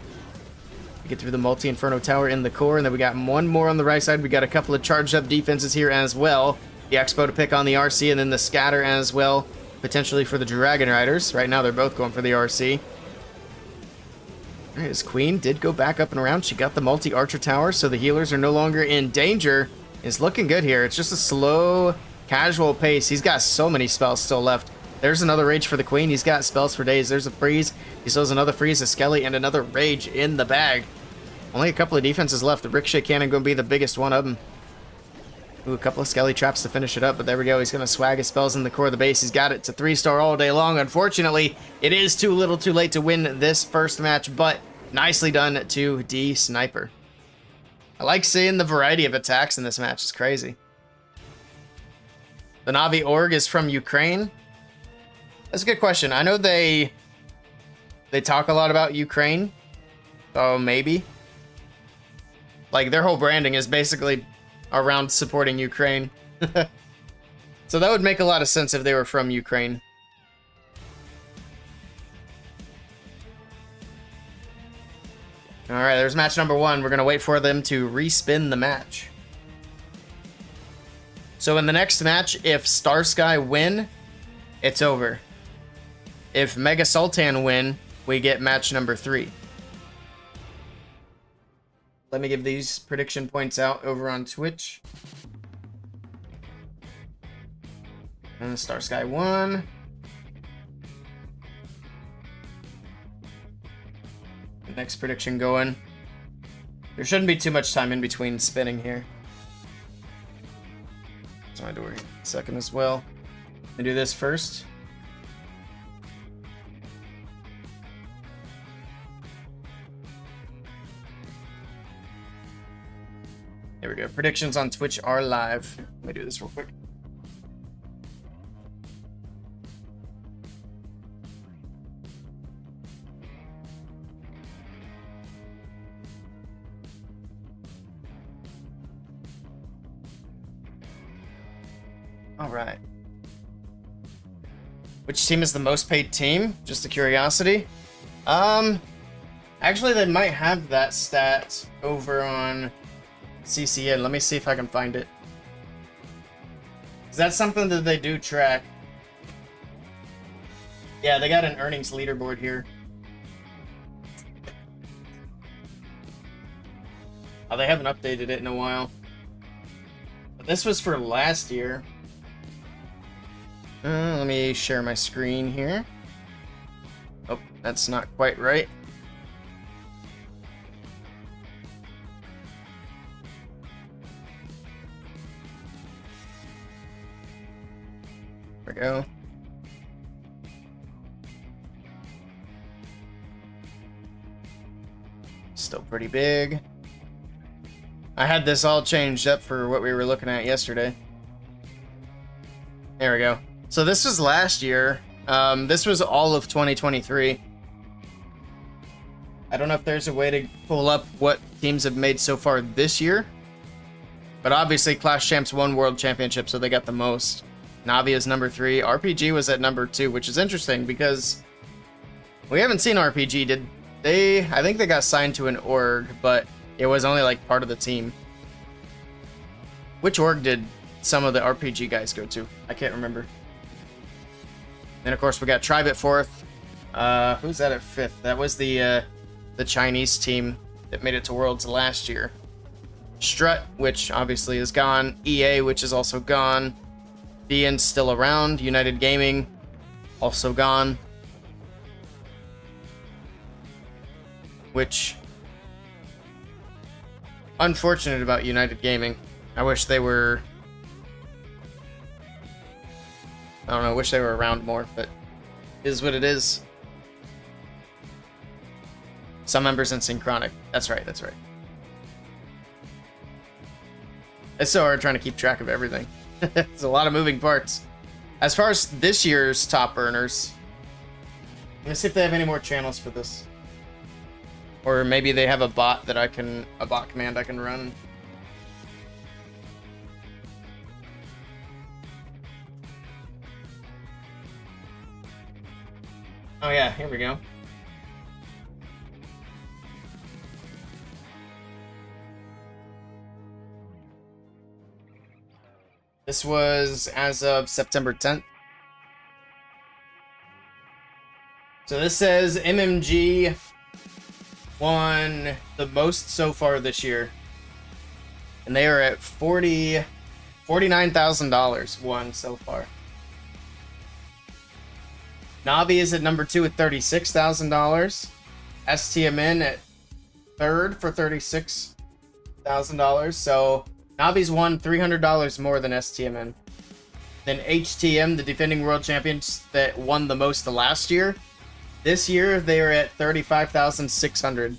[SPEAKER 1] We get through the Multi-Inferno Tower in the core, and then we got one more on the right side. We got a couple of charged up defenses here as well. The Expo to pick on the RC, and then the Scatter as well, potentially for the Dragon Riders. Right now, they're both going for the RC. Alright, his Queen did go back up and around. She got the Multi-Archer Tower, so the healers are no longer in danger. It's looking good here. It's just a slow, casual pace. He's got so many spells still left. There's another Rage for the Queen. He's got spells for days. There's a Freeze. He still has another Freeze, a Skelly, and another Rage in the bag. Only a couple of defenses left. The Ricochet Cannon going to be the biggest one of them. Ooh, a couple of Skelly traps to finish it up, but there we go. He's going to swag his spells in the core of the base. He's got it to 3-star all day long. Unfortunately, it is too little too late to win this first match, but nicely done to D Sniper. I like seeing the variety of attacks in this match. It's crazy. The Navi Org is from Ukraine. That's a good question. I know they talk a lot about Ukraine. Oh, maybe. Like, their whole branding is basically around supporting Ukraine. So that would make a lot of sense if they were from Ukraine. Alright, there's match number 1. We're going to wait for them to respin the match. So in the next match, if Starsky win, it's over. If Mega Soltan win, we get match number 3. Let me give these prediction points out over on Twitch. And Starsky won. The next prediction going. There shouldn't be too much time in between spinning here. So I do it in a second as well. I do this first. There we go. Predictions on Twitch are live. Let me do this real quick. All right. Which team is the most paid team? Just a curiosity. Actually, they might have that stat over on CCN. Let me see if I can find it. Is that something that they do track? Yeah, they got an earnings leaderboard here. Oh, they haven't updated it in a while. But this was for last year. Let me share my screen here. Oh, that's not quite right. There we go. Still pretty big. I had this all changed up for what we were looking at yesterday. There we go. So this was last year. This was all of 2023. I don't know if there's a way to pull up what teams have made so far this year. But obviously, Clash Champs won World Championship, so they got the most. Navi is number 3. RPG was at number 2, which is interesting because we haven't seen RPG. Did they? I think they got signed to an org, but it was only like part of the team. Which org did some of the RPG guys go to? I can't remember. Then of course we got Tribe at 4th. Who's that at 5th? That was the Chinese team that made it to Worlds last year. Strut, which obviously is gone. EA, which is also gone. DN's still around. United Gaming, also gone. Which, unfortunate about United Gaming. I wish they were, I don't know, I wish they were around more, but it is what it is. Some members in Synchronic. That's right, that's right. It's so hard trying to keep track of everything. It's a lot of moving parts. As far as this year's top earners, let's see if they have any more channels for this. Or maybe they have a bot that a bot command I can run. Oh yeah, here we go. This was as of September 10th. So this says MMG won the most so far this year. And they are at $49,000 won so far. Navi is at number 2 at $36,000. STMN at 3rd for $36,000. So Navi's won $300 more than STMN. Then HTM, the defending world champions that won the most the last year. This year, they are at $35,600.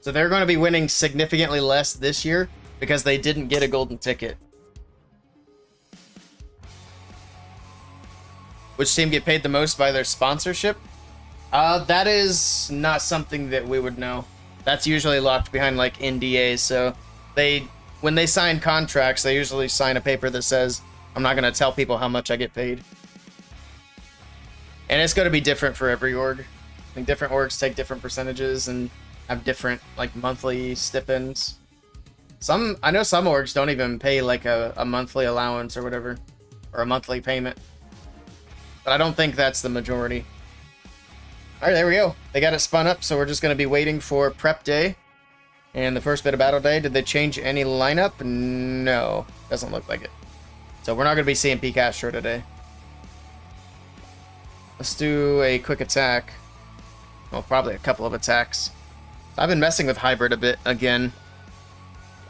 [SPEAKER 1] So they're going to be winning significantly less this year because they didn't get a golden ticket. Which team get paid the most by their sponsorship? That is not something that we would know. That's usually locked behind like NDAs. So when they sign contracts, they usually sign a paper that says, I'm not going to tell people how much I get paid. And it's going to be different for every org. I think different orgs take different percentages and have different like monthly stipends. I know some orgs don't even pay like a monthly allowance or whatever, or a monthly payment. But I don't think that's the majority. All right, there we go. They got it spun up, so we're just going to be waiting for prep day. And the first bit of battle day. Did they change any lineup? No, doesn't look like it. So we're not going to be seeing P. Castro today. Let's do a quick attack. Well, probably a couple of attacks. I've been messing with hybrid a bit again.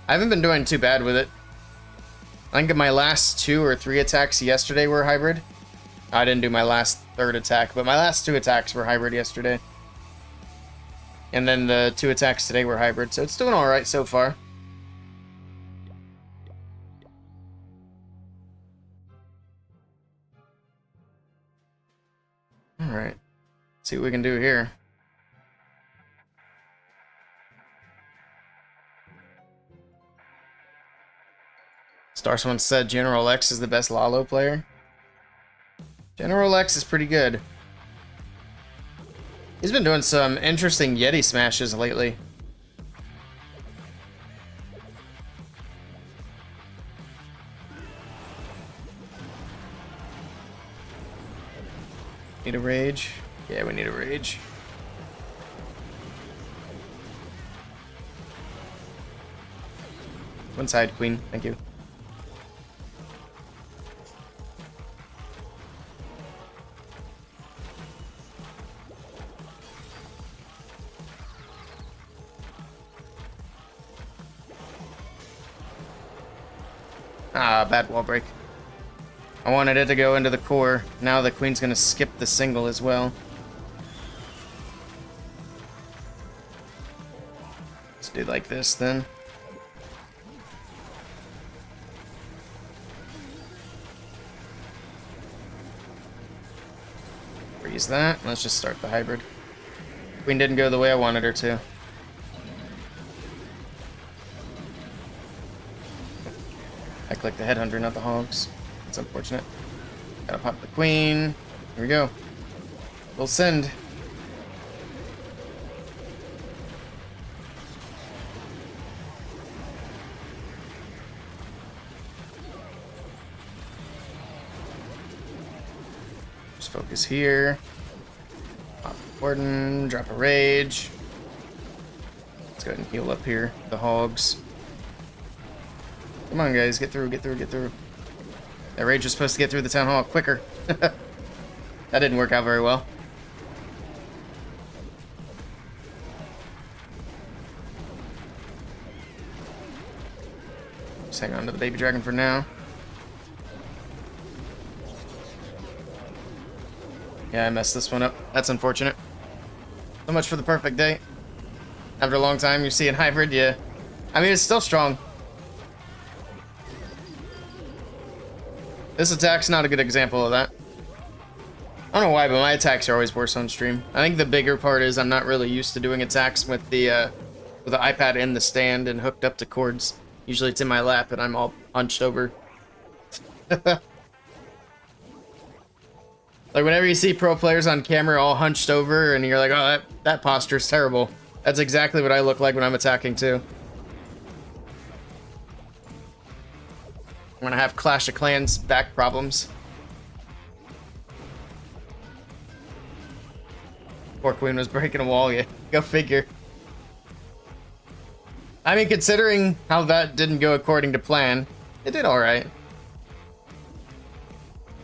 [SPEAKER 1] I haven't been doing too bad with it. I think my last 2 or 3 attacks yesterday were hybrid. I didn't do my last 3rd attack, but my last 2 attacks were hybrid yesterday. And then the 2 attacks today were hybrid, so it's doing alright so far. Alright. See what we can do here. Starsomeone said General X is the best Lalo player. General X is pretty good. He's been doing some interesting Yeti smashes lately. Need a rage? Yeah, we need a rage. One side, Queen. Thank you. Ah, bad wall break. I wanted it to go into the core. Now the Queen's gonna skip the single as well. Let's do like this then. Freeze that. Let's just start the hybrid. Queen didn't go the way I wanted her to. I clicked the headhunter, not the hogs. That's unfortunate. Gotta pop the queen. Here we go. We'll send. Just focus here. Pop the Warden, drop a rage. Let's go ahead and heal up here. The hogs. Come on, guys, get through, get through, get through. That rage was supposed to get through the town hall quicker. That didn't work out very well. Just hang on to the baby dragon for now. Yeah, I messed this one up. That's unfortunate. So much for the perfect day. After a long time, you're seeing hybrid, yeah. I mean, it's still strong. This attack's not a good example of that. I don't know why, but my attacks are always worse on stream. I think the bigger part is I'm not really used to doing attacks with the iPad in the stand and hooked up to cords. Usually it's in my lap and I'm all hunched over. Like whenever you see pro players on camera all hunched over and you're like, oh, that posture's terrible. That's exactly what I look like when I'm attacking too. I'm gonna have Clash of Clans back problems. Poor queen was breaking a wall, yeah. Go figure. I mean, considering how that didn't go according to plan, it did alright.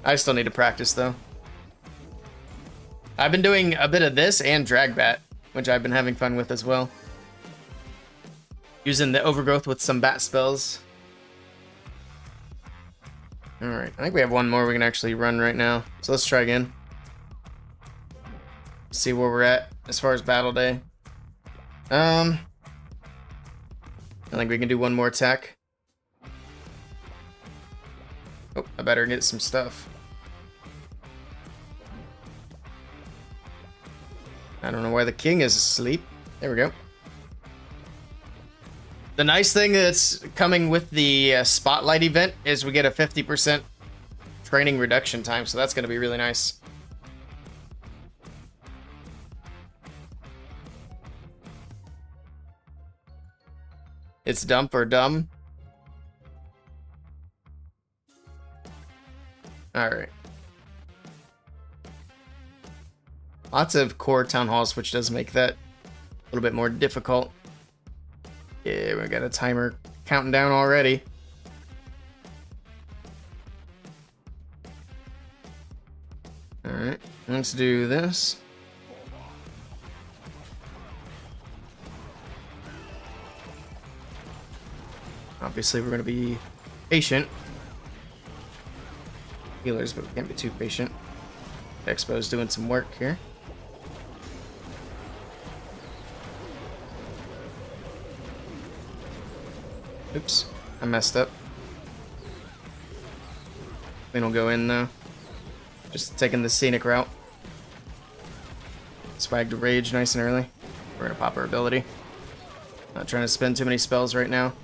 [SPEAKER 1] I still need to practice, though. I've been doing a bit of this and Drag Bat, which I've been having fun with as well. Using the overgrowth with some bat spells. Alright, I think we have one more we can actually run right now. So let's try again. See where we're at as far as battle day. I think we can do one more attack. Oh, I better get some stuff. I don't know why the king is asleep. There we go. The nice thing that's coming with the spotlight event is we get a 50% training reduction time, so that's going to be really nice. It's dump or dumb. Alright. Lots of core town halls, which does make that a little bit more difficult. Yeah, we got a timer counting down already. Alright, let's do this. Obviously, we're going to be patient. Healers, but we can't be too patient. Expo's doing some work here. Oops, I messed up. Queen will go in though. Just taking the scenic route. Swagged rage nice and early. We're gonna pop our ability. Not trying to spend too many spells right now.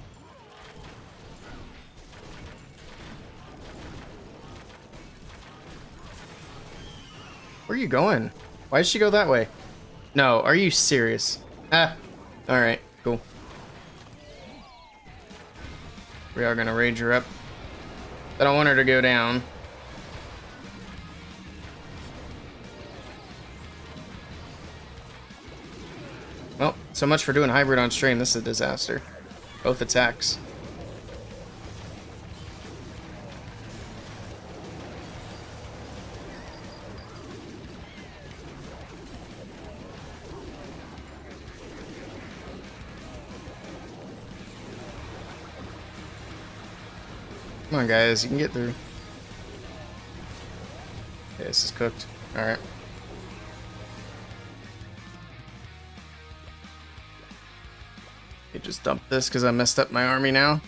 [SPEAKER 1] Where are you going? Why did she go that way? No, are you serious? Ah, alright, cool. We are gonna rage her up. I don't want her to go down. Well, so much for doing hybrid on stream. This is a disaster. Both attacks. Come on, guys, you can get through. Okay, this is cooked. Alright. Just dump this because I messed up my army now.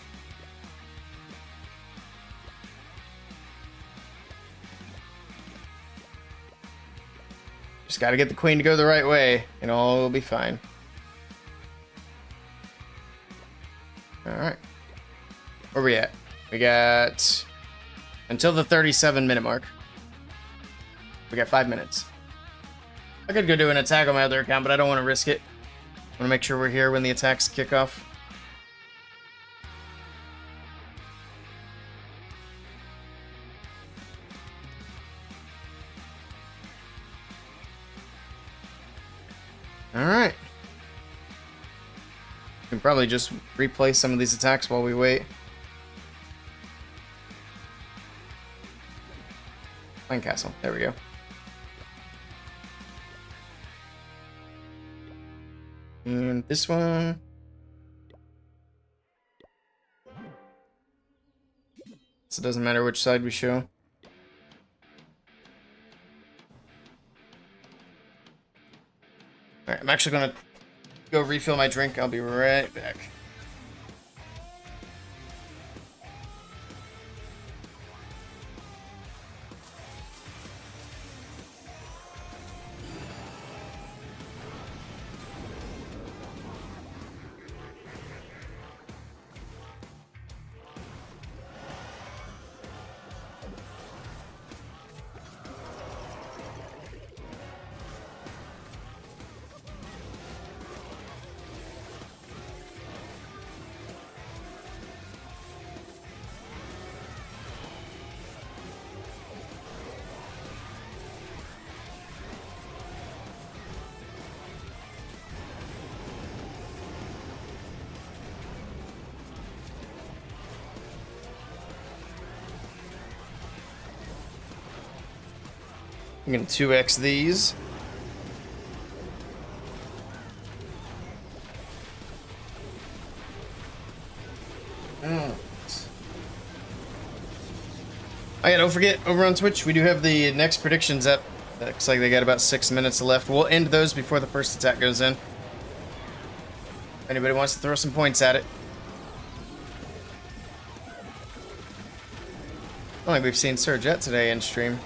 [SPEAKER 1] Just gotta get the queen to go the right way, and all will be fine. Alright. Where we at? We got until the 37-minute mark. We got 5 minutes. I could go do an attack on my other account, but I don't want to risk it. I want to make sure we're here when the attacks kick off. Alright. We can probably just replay some of these attacks while we wait. Pine Castle. There we go. And this one. So it doesn't matter which side we show. Alright, I'm actually gonna go refill my drink. I'll be right back. I'm gonna 2x these. Oh yeah, don't forget, over on Twitch, we do have the next predictions up. Looks like they got about 6 minutes left. We'll end those before the first attack goes in. If anybody wants to throw some points at it. I don't think we've seen Sir Jet today in stream.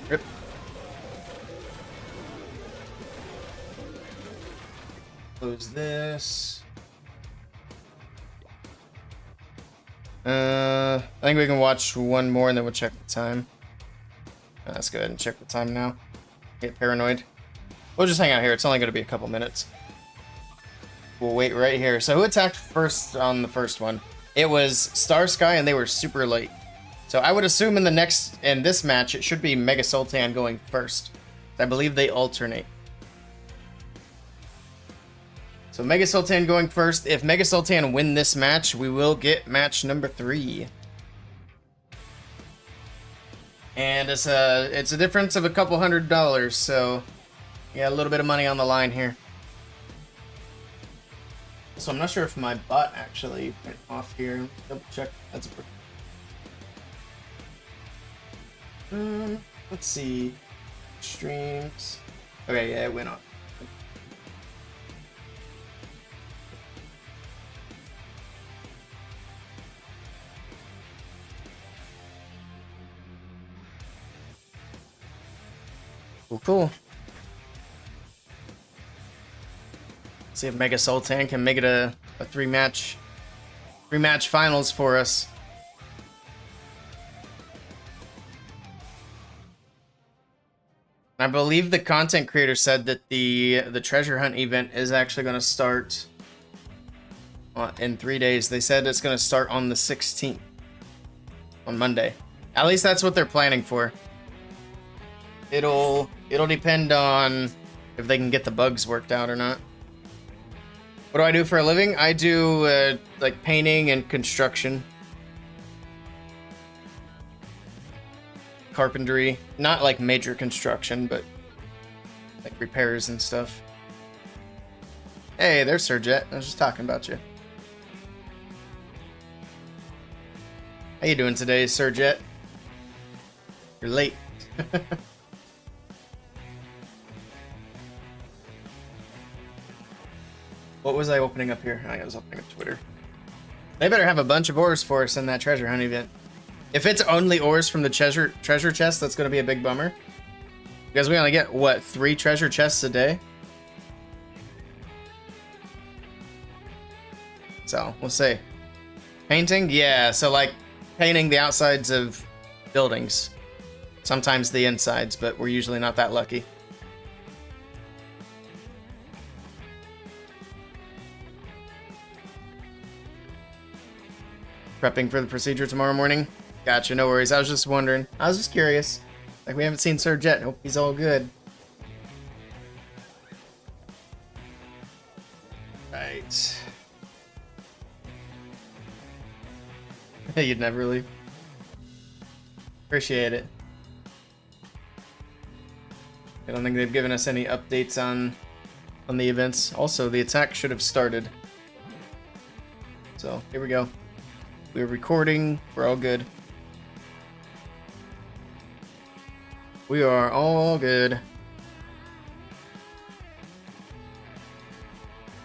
[SPEAKER 1] Rip. Close this. I think we can watch one more and then we'll check the time. Let's go ahead and check the time now. Get paranoid. We'll just hang out here. It's only going to be a couple minutes. We'll wait right here. So who attacked first on the first one? It was Star Sky and they were super late. So I would assume in this match, it should be Mega Soltan going first. I believe they alternate. So Mega Soltan going first. If Mega Soltan win this match, we will get match number 3. And it's a difference of a couple $100, so yeah, a little bit of money on the line here. So I'm not sure if my bot actually went off here. Double check. That's a let's see. Streams. Okay, yeah, it went off. Cool. See if Mega Soltan can make it a three-match finals for us. I believe the content creator said that the treasure hunt event is actually going to start in 3 days. They said it's going to start on the 16th, on Monday. At least that's what they're planning for. It'll depend on if they can get the bugs worked out or not. What do I do for a living? I do like painting and construction. Carpentry. Not like major construction, but like repairs and stuff. Hey, there's Sir Jet. I was just talking about you. How you doing today, Sir Jet? You're late. What was I opening up here? I was opening up Twitter. They better have a bunch of ores for us in that treasure hunt event. If it's only ores from the treasure chest, that's going to be a big bummer. Because we only get, what, 3 treasure chests a day? So, we'll see. Painting? Yeah, so like painting the outsides of buildings. Sometimes the insides, but we're usually not that lucky. Prepping for the procedure tomorrow morning? Gotcha, no worries. I was just wondering. I was just curious. Like, we haven't seen Serge yet. Hope he's all good. Right. You'd never leave. Appreciate it. I don't think they've given us any updates on the events. Also, the attack should have started. So, here we go. We're recording. We're all good. We are all good.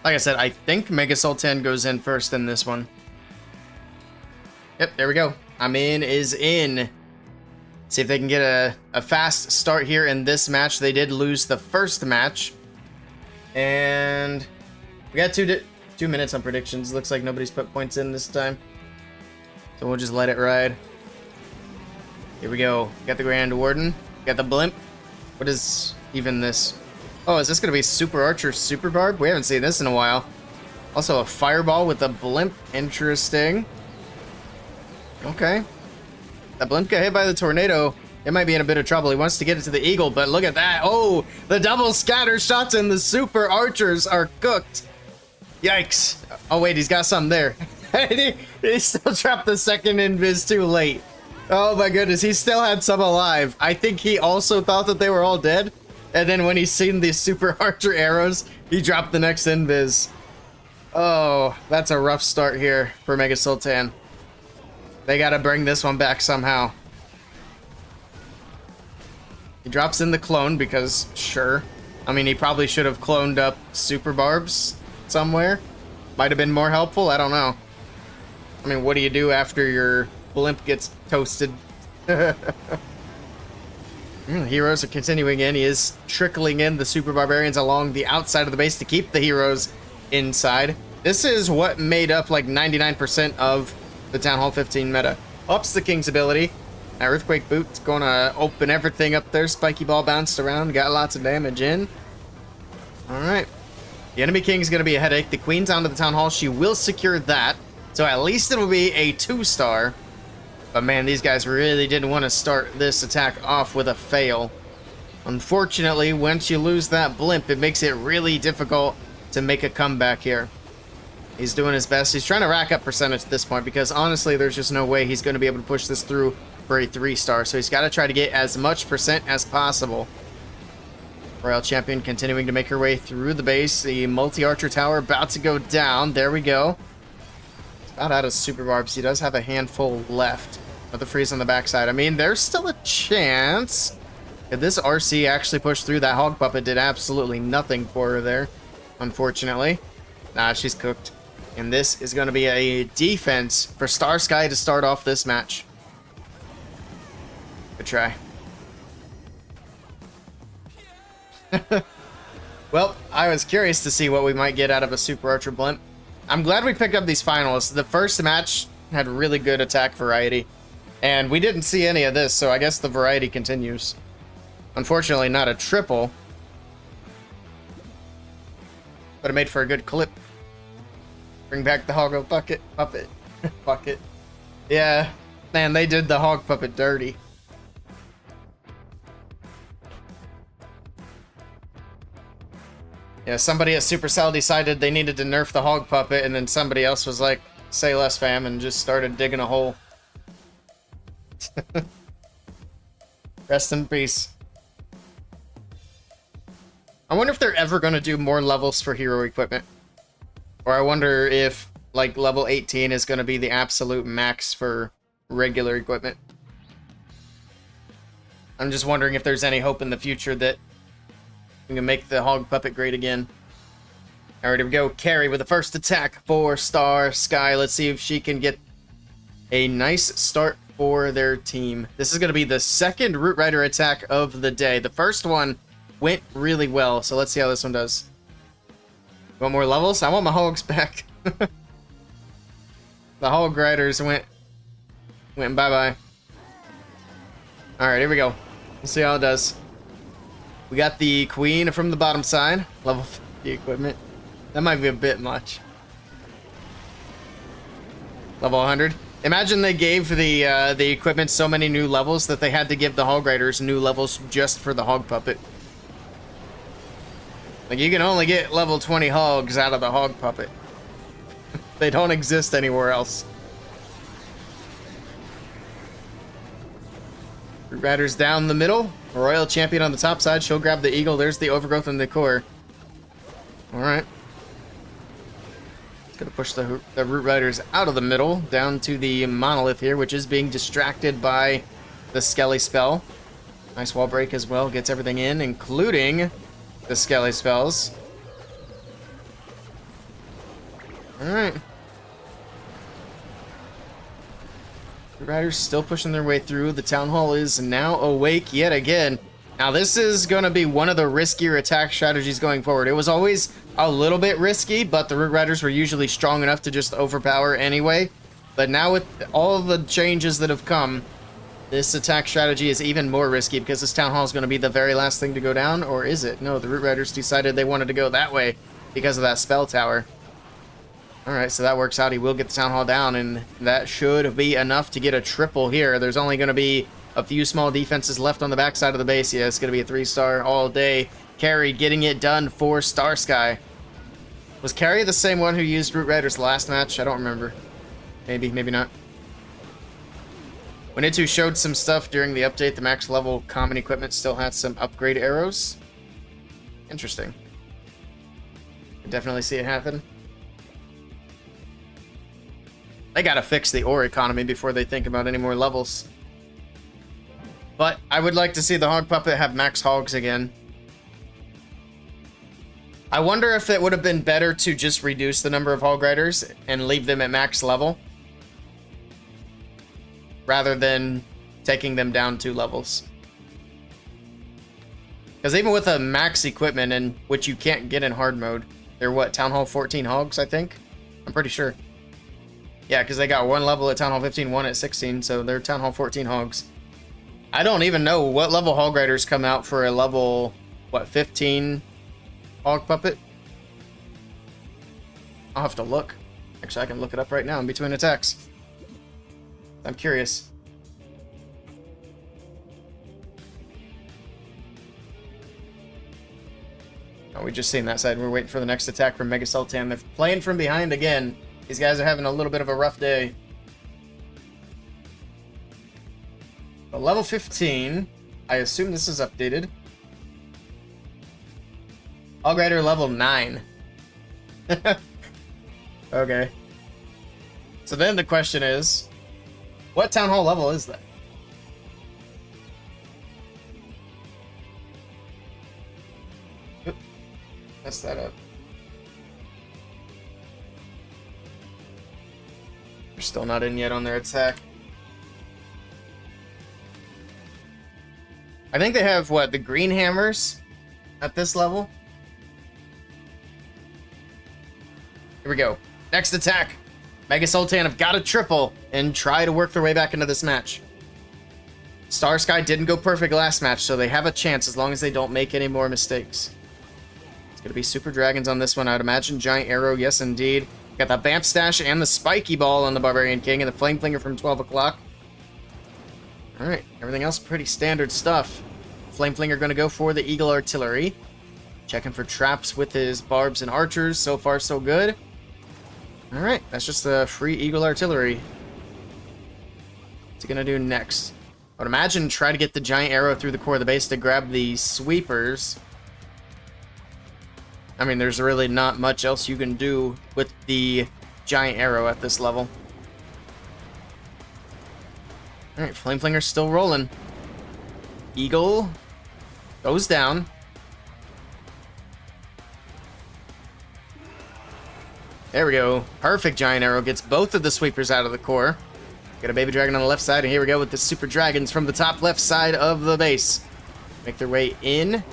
[SPEAKER 1] Like I said, I think Mega Soltan goes in first in this one. Yep, there we go. I'm in is in. See if they can get a fast start here in this match. They did lose the first match. And we got 2 minutes on predictions. Looks like nobody's put points in this time. So we'll just let it ride. Here we go. Got the Grand Warden. Got the Blimp. What is even this? Oh, is this going to be Super Archer Super Barb? We haven't seen this in a while. Also a Fireball with a Blimp. Interesting. Okay. That Blimp got hit by the tornado. It might be in a bit of trouble. He wants to get it to the Eagle, but look at that. Oh, the double scatter shots and the Super Archers are cooked. Yikes. Oh, wait, he's got some there. he still trapped the second invis too late. Oh my goodness, he still had some alive. I think he also thought that they were all dead. And then when he's seen these Super Archer arrows, he dropped the next invis. Oh, that's a rough start here for Mega Soltan. They gotta bring this one back somehow. He drops in the clone because, sure. I mean, he probably should have cloned up Super Barbs somewhere. Might have been more helpful, I don't know. I mean, what do you do after your Blimp gets toasted? Heroes are continuing in. He is trickling in the Super Barbarians along the outside of the base to keep the heroes inside. This is what made up like 99% of the Town Hall 15 meta. Ups the King's ability. Now Earthquake Boot's gonna open everything up there. Spiky Ball bounced around, got lots of damage in. Alright. The enemy King's gonna be a headache. The Queen's onto the Town Hall. She will secure that. So at least it'll be a 2-star. But man, these guys really didn't want to start this attack off with a fail. Unfortunately, once you lose that Blimp, it makes it really difficult to make a comeback here. He's doing his best. He's trying to rack up percentage at this point because honestly, there's just no way he's going to be able to push this through for a 3-star. So he's got to try to get as much percent as possible. Royal Champion continuing to make her way through the base. The multi-archer tower about to go down. There we go. He's about out of Super Barbs. He does have a handful left of the freeze on the backside. I mean, there's still a chance. If this RC actually pushed through, that Hog Puppet did absolutely nothing for her there, unfortunately. Nah, she's cooked. And this is going to be a defense for Star Sky to start off this match. Good try. Well, I was curious to see what we might get out of a Super Archer Blimp. I'm glad we picked up these finals. The first match had really good attack variety. And we didn't see any of this, so I guess the variety continues. Unfortunately, not a triple. But it made for a good clip. Bring back the Hog Puppet. Bucket. Yeah, man, they did the Hog Puppet dirty. Yeah, somebody at Supercell decided they needed to nerf the Hog Puppet, and then somebody else was like, say less, fam, and just started digging a hole. Rest in peace. I wonder if they're ever going to do more levels for hero equipment. Or I wonder if, like, level 18 is going to be the absolute max for regular equipment. I'm just wondering if there's any hope in the future that we can make the Hog Puppet great again. Alright, here we go. Carry with the first attack for Star Sky. Let's see if she can get a nice start for their team. This is going to be the second Root Rider attack of the day. The first one went really well, so let's see how this one does. Want more levels? I want my hogs back. The Hog Riders went bye-bye. Alright, here we go. We'll see how it does. We got the Queen from the bottom side. Level 50 equipment. That might be a bit much. Level 100. Imagine they gave the equipment so many new levels that they had to give the Hog Riders new levels just for the Hog Puppet. Like, you can only get level 20 hogs out of the Hog Puppet. They don't exist anywhere else. Root Riders down the middle. Royal Champion on the top side. She'll grab the Eagle. There's the Overgrowth in the core. Alright. It's gonna push the Root Riders out of the middle, down to the Monolith here, which is being distracted by the Skelly spell. Nice wall break as well. Gets everything in, including the Skelly spells. Alright. The Riders still pushing their way through. The Town Hall is now awake yet again. Now this is going to be one of the riskier attack strategies going forward. It was always a little bit risky, but the Root Riders were usually strong enough to just overpower anyway. But now with all of the changes that have come, this attack strategy is even more risky because this Town Hall is going to be the very last thing to go down. Or is it? No, the Root Riders decided they wanted to go that way because of that spell tower. Alright, so that works out. He will get the Town Hall down, and that should be enough to get a triple here. There's only going to be a few small defenses left on the backside of the base. Yeah, it's going to be a 3-star all day. Carry getting it done for Starsky. Was Carry the same one who used Root Riders last match? I don't remember. Maybe, maybe not. Winnetou showed some stuff during the update. The max level common equipment still had some upgrade arrows. Interesting. I definitely see it happen. They gotta fix the ore economy before they think about any more levels. But I would like to see the Hog Puppet have max hogs again. I wonder if it would have been better to just reduce the number of Hog Riders and leave them at max level, rather than taking them down 2 levels. Because even with a max equipment, and which you can't get in hard mode, they're what, Town Hall 14 hogs, I think? I'm pretty sure. Yeah, because they got 1 level at Town Hall 15, 1 at 16, so they're Town Hall 14 hogs. I don't even know what level Hog Riders come out for a level, what, 15 Hog Puppet? I'll have to look. Actually, I can look it up right now in between attacks. I'm curious. Oh, we just seen that side. We're waiting for the next attack from Mega Soltan. They're playing from behind again. These guys are having a little bit of a rough day. But level 15, I assume this is updated. Hog Rider level 9. Okay. So then the question is, what Town Hall level is that? Oop, messed that up. They're still not in yet on their attack. I think they have, what, the green hammers at this level? Here we go. Next attack. Mega Soltan have got a triple and try to work their way back into this match. Starsky didn't go perfect last match, so they have a chance as long as they don't make any more mistakes. It's going to be Super Dragons on this one, I would imagine. Giant Arrow, yes indeed. Got the Vamp Stash and the Spiky Ball on the Barbarian King and the Flame Flinger from 12 o'clock. Alright, everything else pretty standard stuff. Flame Flinger going to go for the Eagle Artillery. Checking for traps with his Barbs and Archers. So far, so good. Alright, that's just the free Eagle Artillery. What's he going to do next? I would imagine try to get the Giant Arrow through the core of the base to grab the Sweepers. I mean, there's really not much else you can do with the Giant Arrow at this level. Alright, Flame Flinger's still rolling. Eagle goes down. There we go. Perfect Giant Arrow. Gets both of the Sweepers out of the core. Got a Baby Dragon on the left side, and here we go with the Super Dragons from the top left side of the base. Make their way in.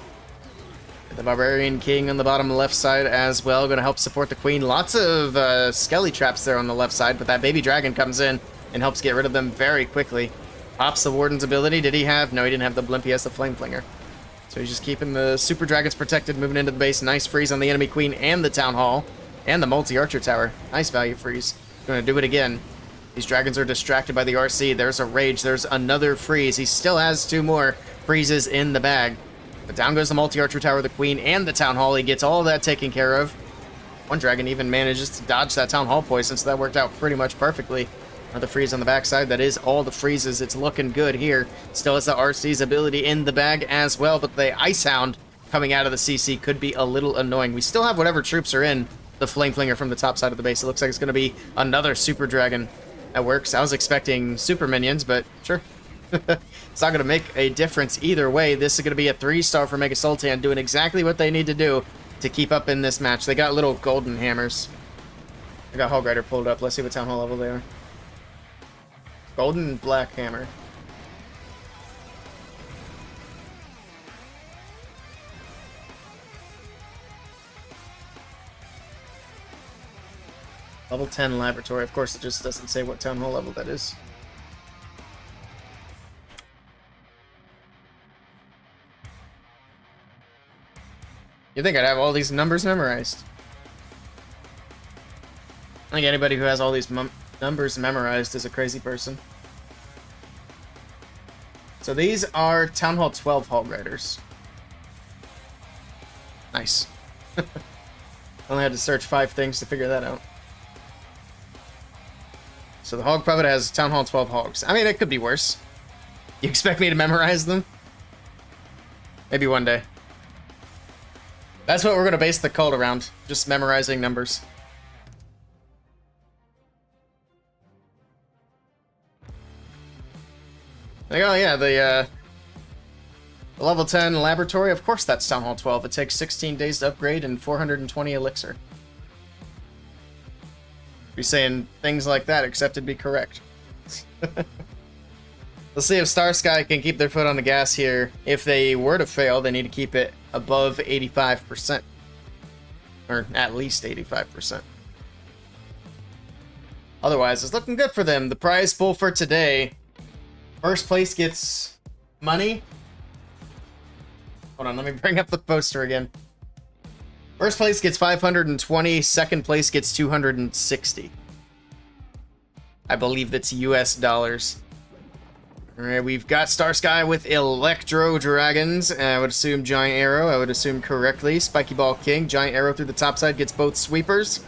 [SPEAKER 1] The Barbarian King on the bottom left side as well, going to help support the Queen. Lots of skelly traps there on the left side, but that baby dragon comes in and helps get rid of them very quickly. Pops the Warden's ability. Did he have? No, he didn't have the blimp. He has the Flame Flinger. So he's just keeping the Super Dragons protected, moving into the base. Nice freeze on the enemy Queen and the Town Hall and the multi-archer tower. Nice value freeze. Going to do it again. These dragons are distracted by the RC. There's a rage. There's another freeze. He still has 2 more freezes in the bag. But down goes the multi-archer tower, the Queen, and the Town Hall. He gets all of that taken care of. One dragon even manages to dodge that Town Hall poison, so that worked out pretty much perfectly. Another freeze on the backside. That is all the freezes. It's looking good here. Still has the RC's ability in the bag as well, but the Ice Hound coming out of the CC could be a little annoying. We still have whatever troops are in the Flame Flinger from the top side of the base. It looks like it's going to be another Super Dragon that works. I was expecting Super Minions, but sure. It's not going to make a difference either way. This is going to be a 3-star for Mega Soltan, doing exactly what they need to do to keep up in this match. They got little golden hammers. I got Hog Rider pulled up. Let's see what Town Hall level they are. Golden and black hammer. Level 10 laboratory. Of course, it just doesn't say what Town Hall level that is. You think I'd have all these numbers memorized? I think anybody who has all these numbers memorized is a crazy person. So these are Town Hall 12 Hog Riders. Nice. Only had to search 5 things to figure that out. So the Hog Puppet has Town Hall 12 Hogs. I mean, it could be worse. You expect me to memorize them? Maybe one day. That's what we're going to base the cult around. Just memorizing numbers. Like, oh yeah, the level 10 laboratory, of course that's Town Hall 12. It takes 16 days to upgrade and 420 elixir. Be saying things like that, except it'd be correct. Let's see if Star Sky can keep their foot on the gas here. If they were to fail, they need to keep it above 85%. Or at least 85%. Otherwise, it's looking good for them. The prize pool for today. First place gets money. Hold on, let me bring up the poster again. First place gets 520. Second place gets 260. I believe that's US dollars. Alright, we've got Star Sky with Electro Dragons. I would assume Giant Arrow. I would assume correctly. Spiky Ball King. Giant Arrow through the top side gets both sweepers.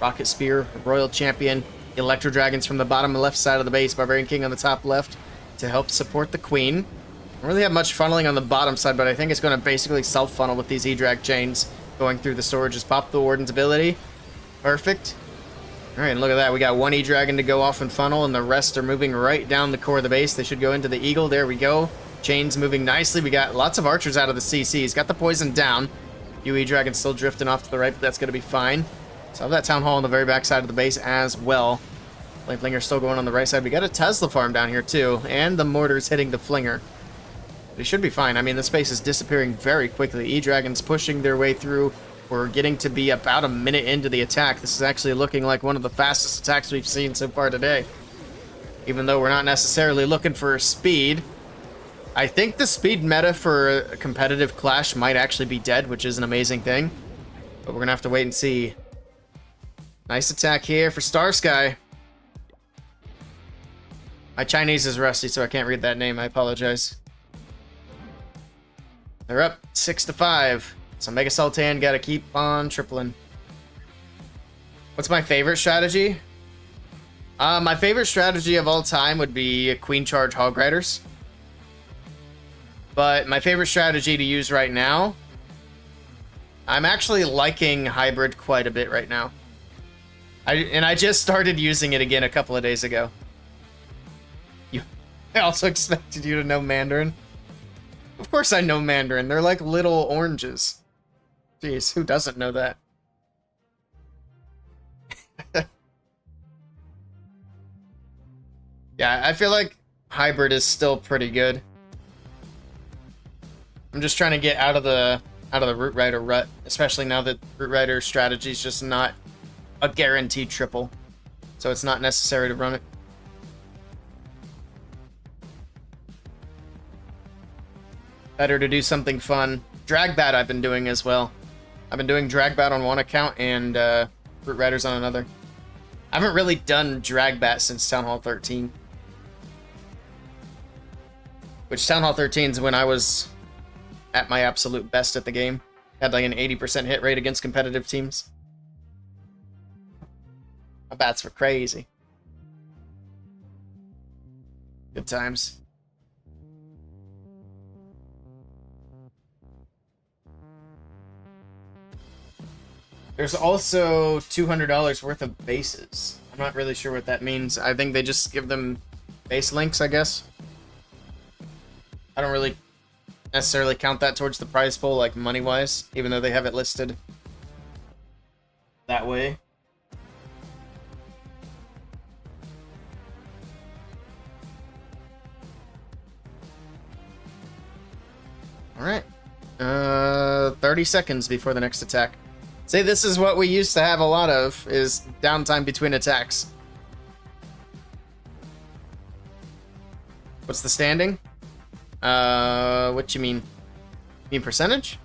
[SPEAKER 1] Rocket Spear, Royal Champion. Electro Dragons from the bottom left side of the base. Barbarian King on the top left to help support the Queen. Don't really have much funneling on the bottom side, but I think it's going to basically self-funnel with these E-Drag chains going through the storages. Pop the Warden's ability. Perfect. Alright, and look at that. We got one E-Dragon to go off and funnel, and the rest are moving right down the core of the base. They should go into the Eagle. There we go. Chains moving nicely. We got lots of archers out of the CCs. Got the poison down. Few E-Dragons still drifting off to the right, but that's going to be fine. So I have that Town Hall on the very back side of the base as well. Flame Flinger still going on the right side. We got a Tesla farm down here too, and the mortars hitting the Flinger. They should be fine. I mean, the space is disappearing very quickly. E-Dragons pushing their way through. We're getting to be about a minute into the attack. This is actually looking like one of the fastest attacks we've seen so far today. Even though we're not necessarily looking for speed. I think the speed meta for a competitive clash might actually be dead, which is an amazing thing. But we're going to have to wait and see. Nice attack here for Star Sky. My Chinese is rusty, so I can't read that name. I apologize. They're up 6-5. So Mega Soltan got to keep on tripling. What's my favorite strategy? My favorite strategy of all time would be Queen Charge Hog Riders. But my favorite strategy to use right now, I'm actually liking Hybrid quite a bit right now. I just started using it again a couple of days ago. I also expected you to know Mandarin. Of course I know Mandarin. They're like little oranges. Jeez, who doesn't know that? Yeah, I feel like Hybrid is still pretty good. I'm just trying to get out of the out of the Root Rider rut, especially now that Root Rider strategy is just not a guaranteed triple, so it's not necessary to run it. Better to do something fun. Drag Bat I've been doing as well. I've been doing Drag Bat on one account and Root Riders on another. I haven't really done Drag Bat since Town Hall 13. Which Town Hall 13 is when I was at my absolute best at the game. Had like an 80% hit rate against competitive teams. My bats were crazy. Good times. There's also $200 worth of bases. I'm not really sure what that means. I think they just give them base links, I guess. I don't really necessarily count that towards the prize pool, like money-wise, even though they have it listed that way. Alright. 30 seconds before the next attack. See, this is what we used to have a lot of, is downtime between attacks. What's the standing? What you mean? You mean percentage?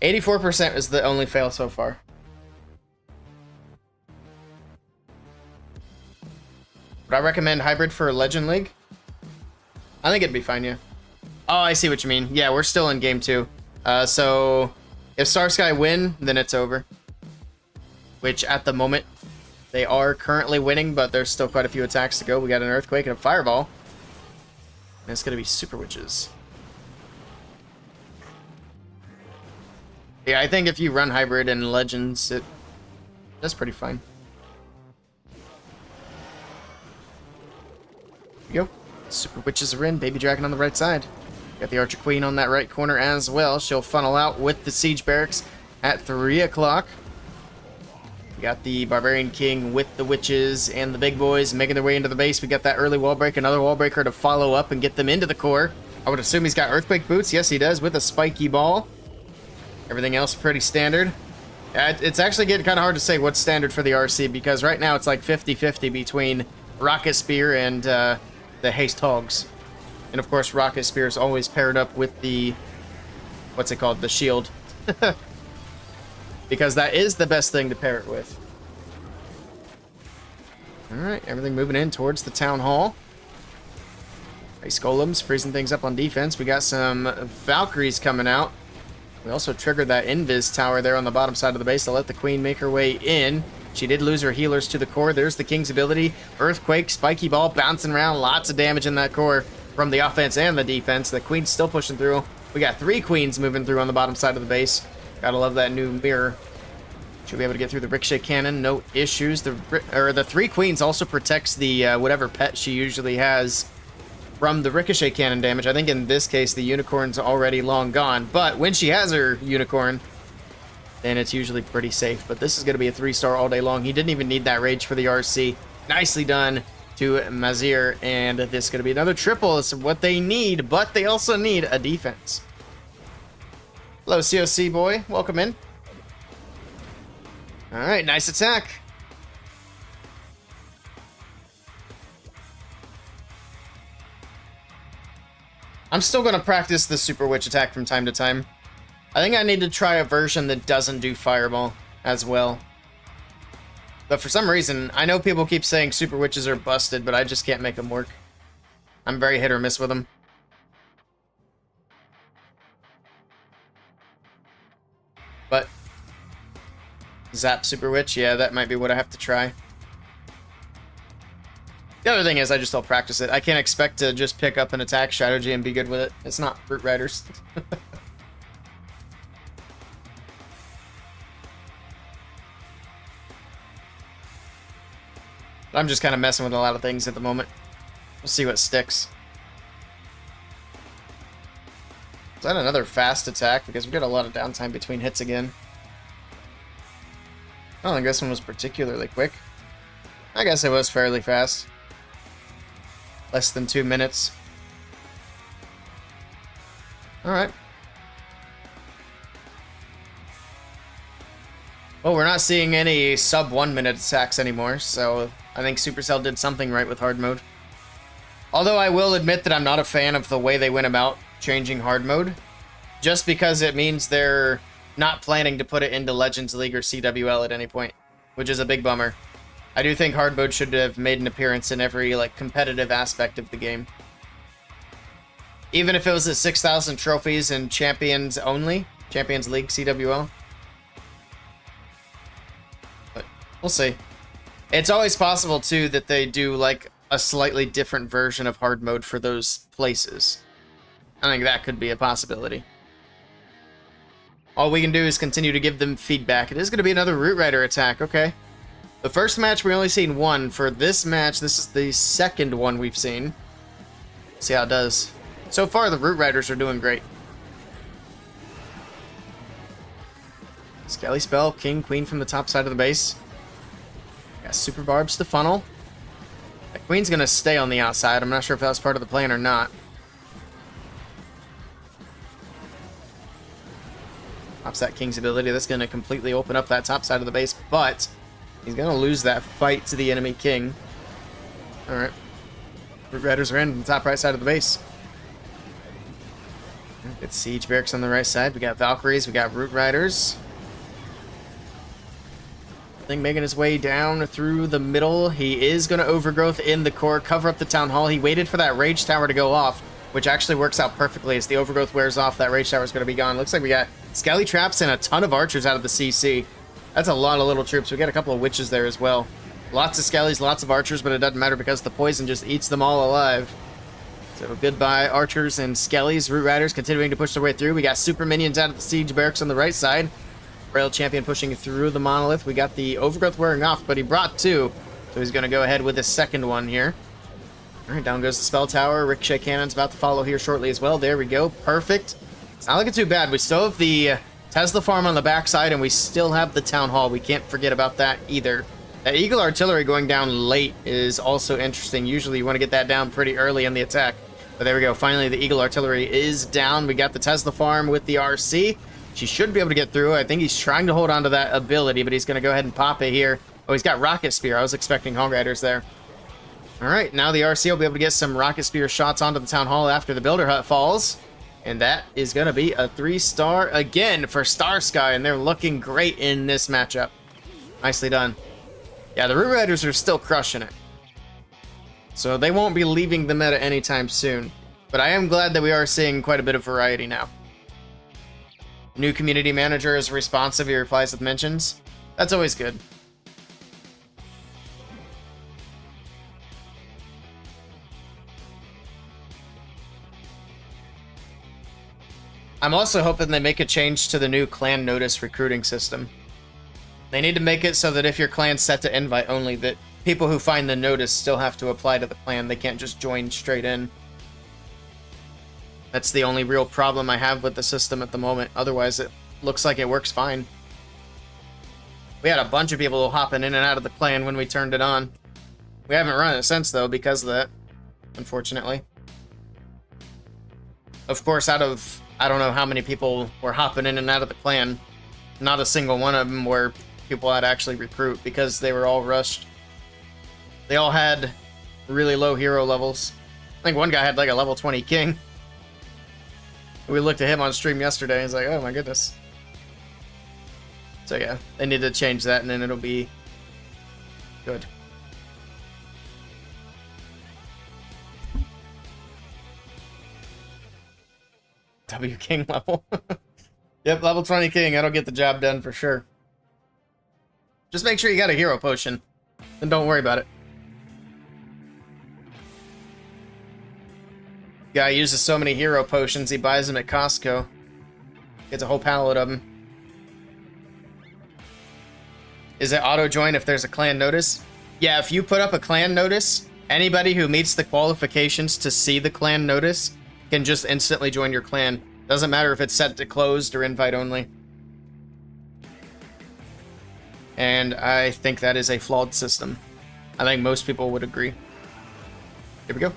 [SPEAKER 1] %84% is the only fail so far. Would I recommend hybrid for Legend League? I think it'd be fine, yeah. Oh, I see what you mean. Yeah, we're still in game 2. So if Starsky win, then it's over. Which at the moment they are currently winning, but there's still quite a few attacks to go. We got an Earthquake and a Fireball. And it's gonna be Super Witches. Yeah, I think if you run hybrid and Legends, that's pretty fine. Here we go. Super Witches are in. Baby Dragon on the right side. Got the Archer Queen on that right corner as well. She'll funnel out with the Siege Barracks at 3 o'clock. We got the Barbarian King with the Witches and the big boys making their way into the base. We got that early wall break, another wall breaker to follow up and get them into the core. I would assume he's got Earthquake Boots. Yes, he does, with a spiky ball. Everything else pretty standard. It's actually getting kind of hard to say what's standard for the RC, because right now it's like 50-50 between Rocket Spear and the Haste Hogs. And of course, Rocket Spear is always paired up with the, what's it called, the shield. Because that is the best thing to pair it with. Alright, everything moving in towards the Town Hall. Ice Golems freezing things up on defense. We got some Valkyries coming out. We also triggered that Invis Tower there on the bottom side of the base to let the Queen make her way in. She did lose her healers to the core. There's the King's ability. Earthquake, spiky ball, bouncing around. Lots of damage in that core from the offense and the defense. The Queen's still pushing through. We got 3 Queens moving through on the bottom side of the base. Gotta love that new mirror. Should be able to get through the Ricochet Cannon. No issues. The 3 Queens also protects the whatever pet she usually has from the Ricochet Cannon damage. I think in this case the Unicorn's already long gone. But when she has her Unicorn, then it's usually pretty safe. But this is going to be a 3-star all day long. He didn't even need that rage for the RC. Nicely done to Mazir. And this is going to be another triple. It's what they need, but they also need a defense. Hello, COC boy. Welcome in. Alright, nice attack. I'm still going to practice the Super Witch attack from time to time. I think I need to try a version that doesn't do Fireball as well. But for some reason, I know people keep saying Super Witches are busted, but I just can't make them work. I'm very hit or miss with them. But Zap Super Witch, yeah, that might be what I have to try. The other thing is, I just don't practice it. I can't expect to just pick up an attack strategy and be good with it. It's not Root Riders. I'm just kind of messing with a lot of things at the moment. We'll see what sticks. Is that another fast attack? Because we got a lot of downtime between hits again. I don't think this one was particularly quick. I guess it was fairly fast. Less than 2 minutes. Alright. Well, we're not seeing any sub 1 minute attacks anymore, so I think Supercell did something right with hard mode. Although I will admit that I'm not a fan of the way they went about changing hard mode, just because it means they're not planning to put it into Legends League or CWL at any point, which is a big bummer. I do think hard mode should have made an appearance in every like competitive aspect of the game. Even if it was at 6,000 trophies and champions only, Champions League, CWL. But we'll see. It's always possible too that they do like a slightly different version of hard mode for those places. I think that could be a possibility. All we can do is continue to give them feedback. It is going to be another Root Rider attack, okay. The first match we only seen one. For this match, this is the second one we've seen. See how it does. So far, the Root Riders are doing great. Skelly Spell, King, Queen from the top side of the base. Got Super Barbs to funnel. The Queen's going to stay on the outside. I'm not sure if that was part of the plan or not. Pops that King's ability. That's going to completely open up that top side of the base, but he's going to lose that fight to the enemy King. Alright. Root Riders are in the top right side of the base. Good Siege Barracks on the right side. We got Valkyries. We got Root Riders. Thing making his way down through the middle. He is going to overgrowth in the core, cover up the Town Hall. He waited for that Rage Tower to go off, which actually works out perfectly. As the overgrowth wears off, that Rage Tower is going to be gone. Looks like we got Skelly Traps and a ton of archers out of the CC. That's a lot of little troops. We got a couple of witches there as well. Lots of Skellies, lots of archers, but it doesn't matter because the poison just eats them all alive. So goodbye, archers and Skellies. Root Riders continuing to push their way through. We got super minions out of the Siege Barracks on the right side. Rail Champion pushing through the Monolith. We got the overgrowth wearing off, but he brought two. So he's going to go ahead with his second one here. All right, down goes the Spell Tower. Ricochet Cannon's about to follow here shortly as well. There we go. Perfect. It's not looking too bad. We still have the Tesla Farm on the backside, and we still have the Town Hall. We can't forget about that either. That Eagle Artillery going down late is also interesting. Usually you want to get that down pretty early in the attack. But there we go. Finally, the Eagle Artillery is down. We got the Tesla Farm with the RC. She should be able to get through. I think he's trying to hold on to that ability, but he's going to go ahead and pop it here. Oh, he's got Rocket Spear. I was expecting Hog Riders there. All right, now the RC will be able to get some Rocket Spear shots onto the Town Hall after the Builder Hut falls. And that is going to be a 3-star again for Starsky, and they're looking great in this matchup. Nicely done. Yeah, the Root Riders are still crushing it. So they won't be leaving the meta anytime soon. But I am glad that we are seeing quite a bit of variety now. New community manager is responsive. He replies with mentions. That's always good. I'm also hoping they make a change to the new clan notice recruiting system. They need to make it so that if your clan's set to invite only, that people who find the notice still have to apply to the clan. They can't just join straight in. That's the only real problem I have with the system at the moment. Otherwise, it looks like it works fine. We had a bunch of people hopping in and out of the clan when we turned it on. We haven't run it since, though, because of that, unfortunately. Of course, out of, I don't know how many people were hopping in and out of the clan, not a single one of them were people I'd actually recruit because they were all rushed. They all had really low hero levels. I think one guy had like a level 20 king. We looked at him on stream yesterday, and he's like, oh my goodness. So yeah, they need to change that, and then it'll be good. W King level. Yep, level 20 King, that'll get the job done for sure. Just make sure you got a hero potion, and don't worry about it. Guy uses so many hero potions, he buys them at Costco. Gets a whole pallet of them. Is it auto-join if there's a clan notice? Yeah, if you put up a clan notice, anybody who meets the qualifications to see the clan notice can just instantly join your clan. Doesn't matter if it's set to closed or invite only. And I think that is a flawed system. I think most people would agree. Here we go.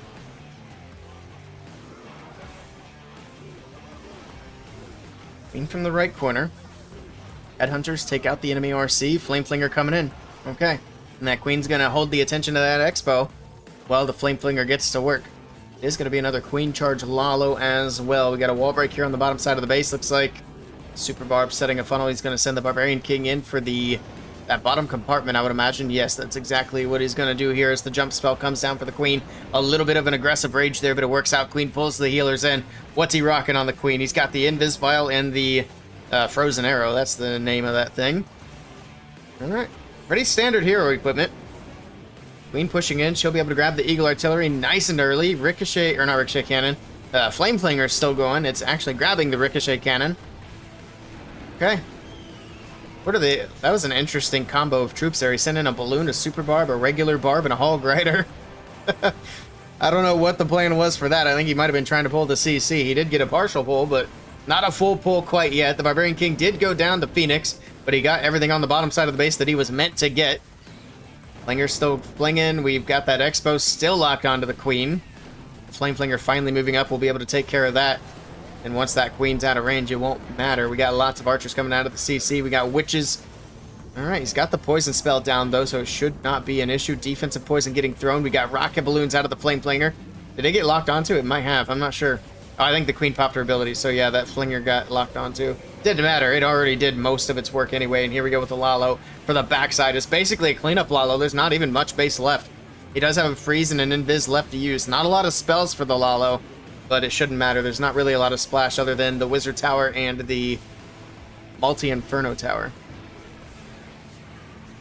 [SPEAKER 1] Queen from the right corner. Headhunters take out the enemy RC. Flameflinger coming in. Okay. And that Queen's going to hold the attention of that Expo while the Flameflinger gets to work. There's going to be another Queen charge Lalo as well. We got a wall break here on the bottom side of the base. Looks like Super Barb setting a funnel. He's going to send the Barbarian King in for that bottom compartment, I would imagine. Yes, that's exactly what he's going to do here as the jump spell comes down for the Queen. A little bit of an aggressive rage there, but it works out. Queen pulls the healers in. What's he rocking on the Queen? He's got the Invis Vial and the Frozen Arrow. That's the name of that thing. Alright. Pretty standard hero equipment. Queen pushing in. She'll be able to grab the Eagle Artillery nice and early. Ricochet, or not Ricochet Cannon. Flameflinger is still going. It's actually grabbing the Ricochet Cannon. Okay. What are they? That was an interesting combo of troops there. He sent in a balloon, a super barb, a regular barb, and a hog rider. I don't know what the plan was for that. I think he might have been trying to pull the CC. He did get a partial pull, but not a full pull quite yet. The Barbarian King did go down to Phoenix, but he got everything on the bottom side of the base that he was meant to get. Flinger's still flinging. We've got that Expo still locked onto the Queen. Flameflinger finally moving up. We'll be able to take care of that. And once that Queen's out of range, it won't matter. We got lots of archers coming out of the CC. We got witches. Alright, he's got the poison spell down, though, so it should not be an issue. Defensive poison getting thrown. We got rocket balloons out of the Flameflinger. Did they get locked onto? It might have. I'm not sure. Oh, I think the Queen popped her ability, so yeah, that Flinger got locked onto. Didn't matter. It already did most of its work anyway, and here we go with the Lalo for the backside. It's basically a cleanup Lalo. There's not even much base left. He does have a freeze and an invis left to use. Not a lot of spells for the Lalo, but it shouldn't matter. There's not really a lot of splash other than the Wizard Tower and the Multi-Inferno Tower.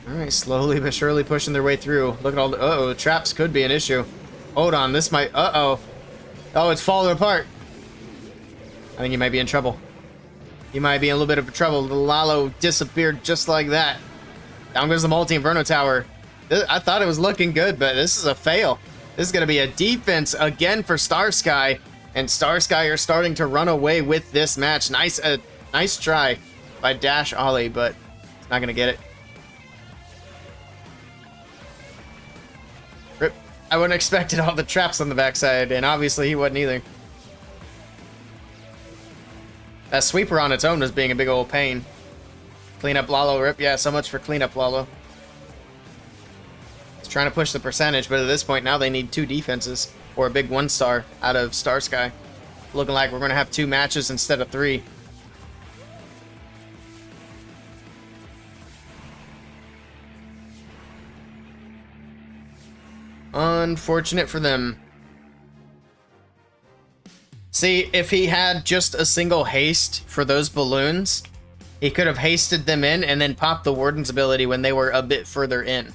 [SPEAKER 1] Alright, slowly but surely pushing their way through. Look at all the... Uh-oh, the traps could be an issue. Hold on, this might... Uh-oh. Oh, it's falling apart. I think he might be in trouble. He might be in a little bit of trouble. The Lalo disappeared just like that. Down goes the Multi-Inferno Tower. I thought it was looking good, but this is a fail. This is going to be a defense again for Starsky. And Starsky are starting to run away with this match. Nice try by Dash Ollie, but it's not going to get it. Rip. I wouldn't have expected all the traps on the backside, and obviously he wasn't either. That sweeper on its own was being a big old pain. Clean up Lalo, Rip. Yeah, so much for clean up Lalo. It's trying to push the percentage, but at this point now they need 2 defenses. Or a big 1-star out of Starsky. Looking like we're going to have 2 matches instead of 3. Unfortunate for them. See, if he had just a single haste for those balloons, he could have hasted them in and then popped the Warden's ability when they were a bit further in.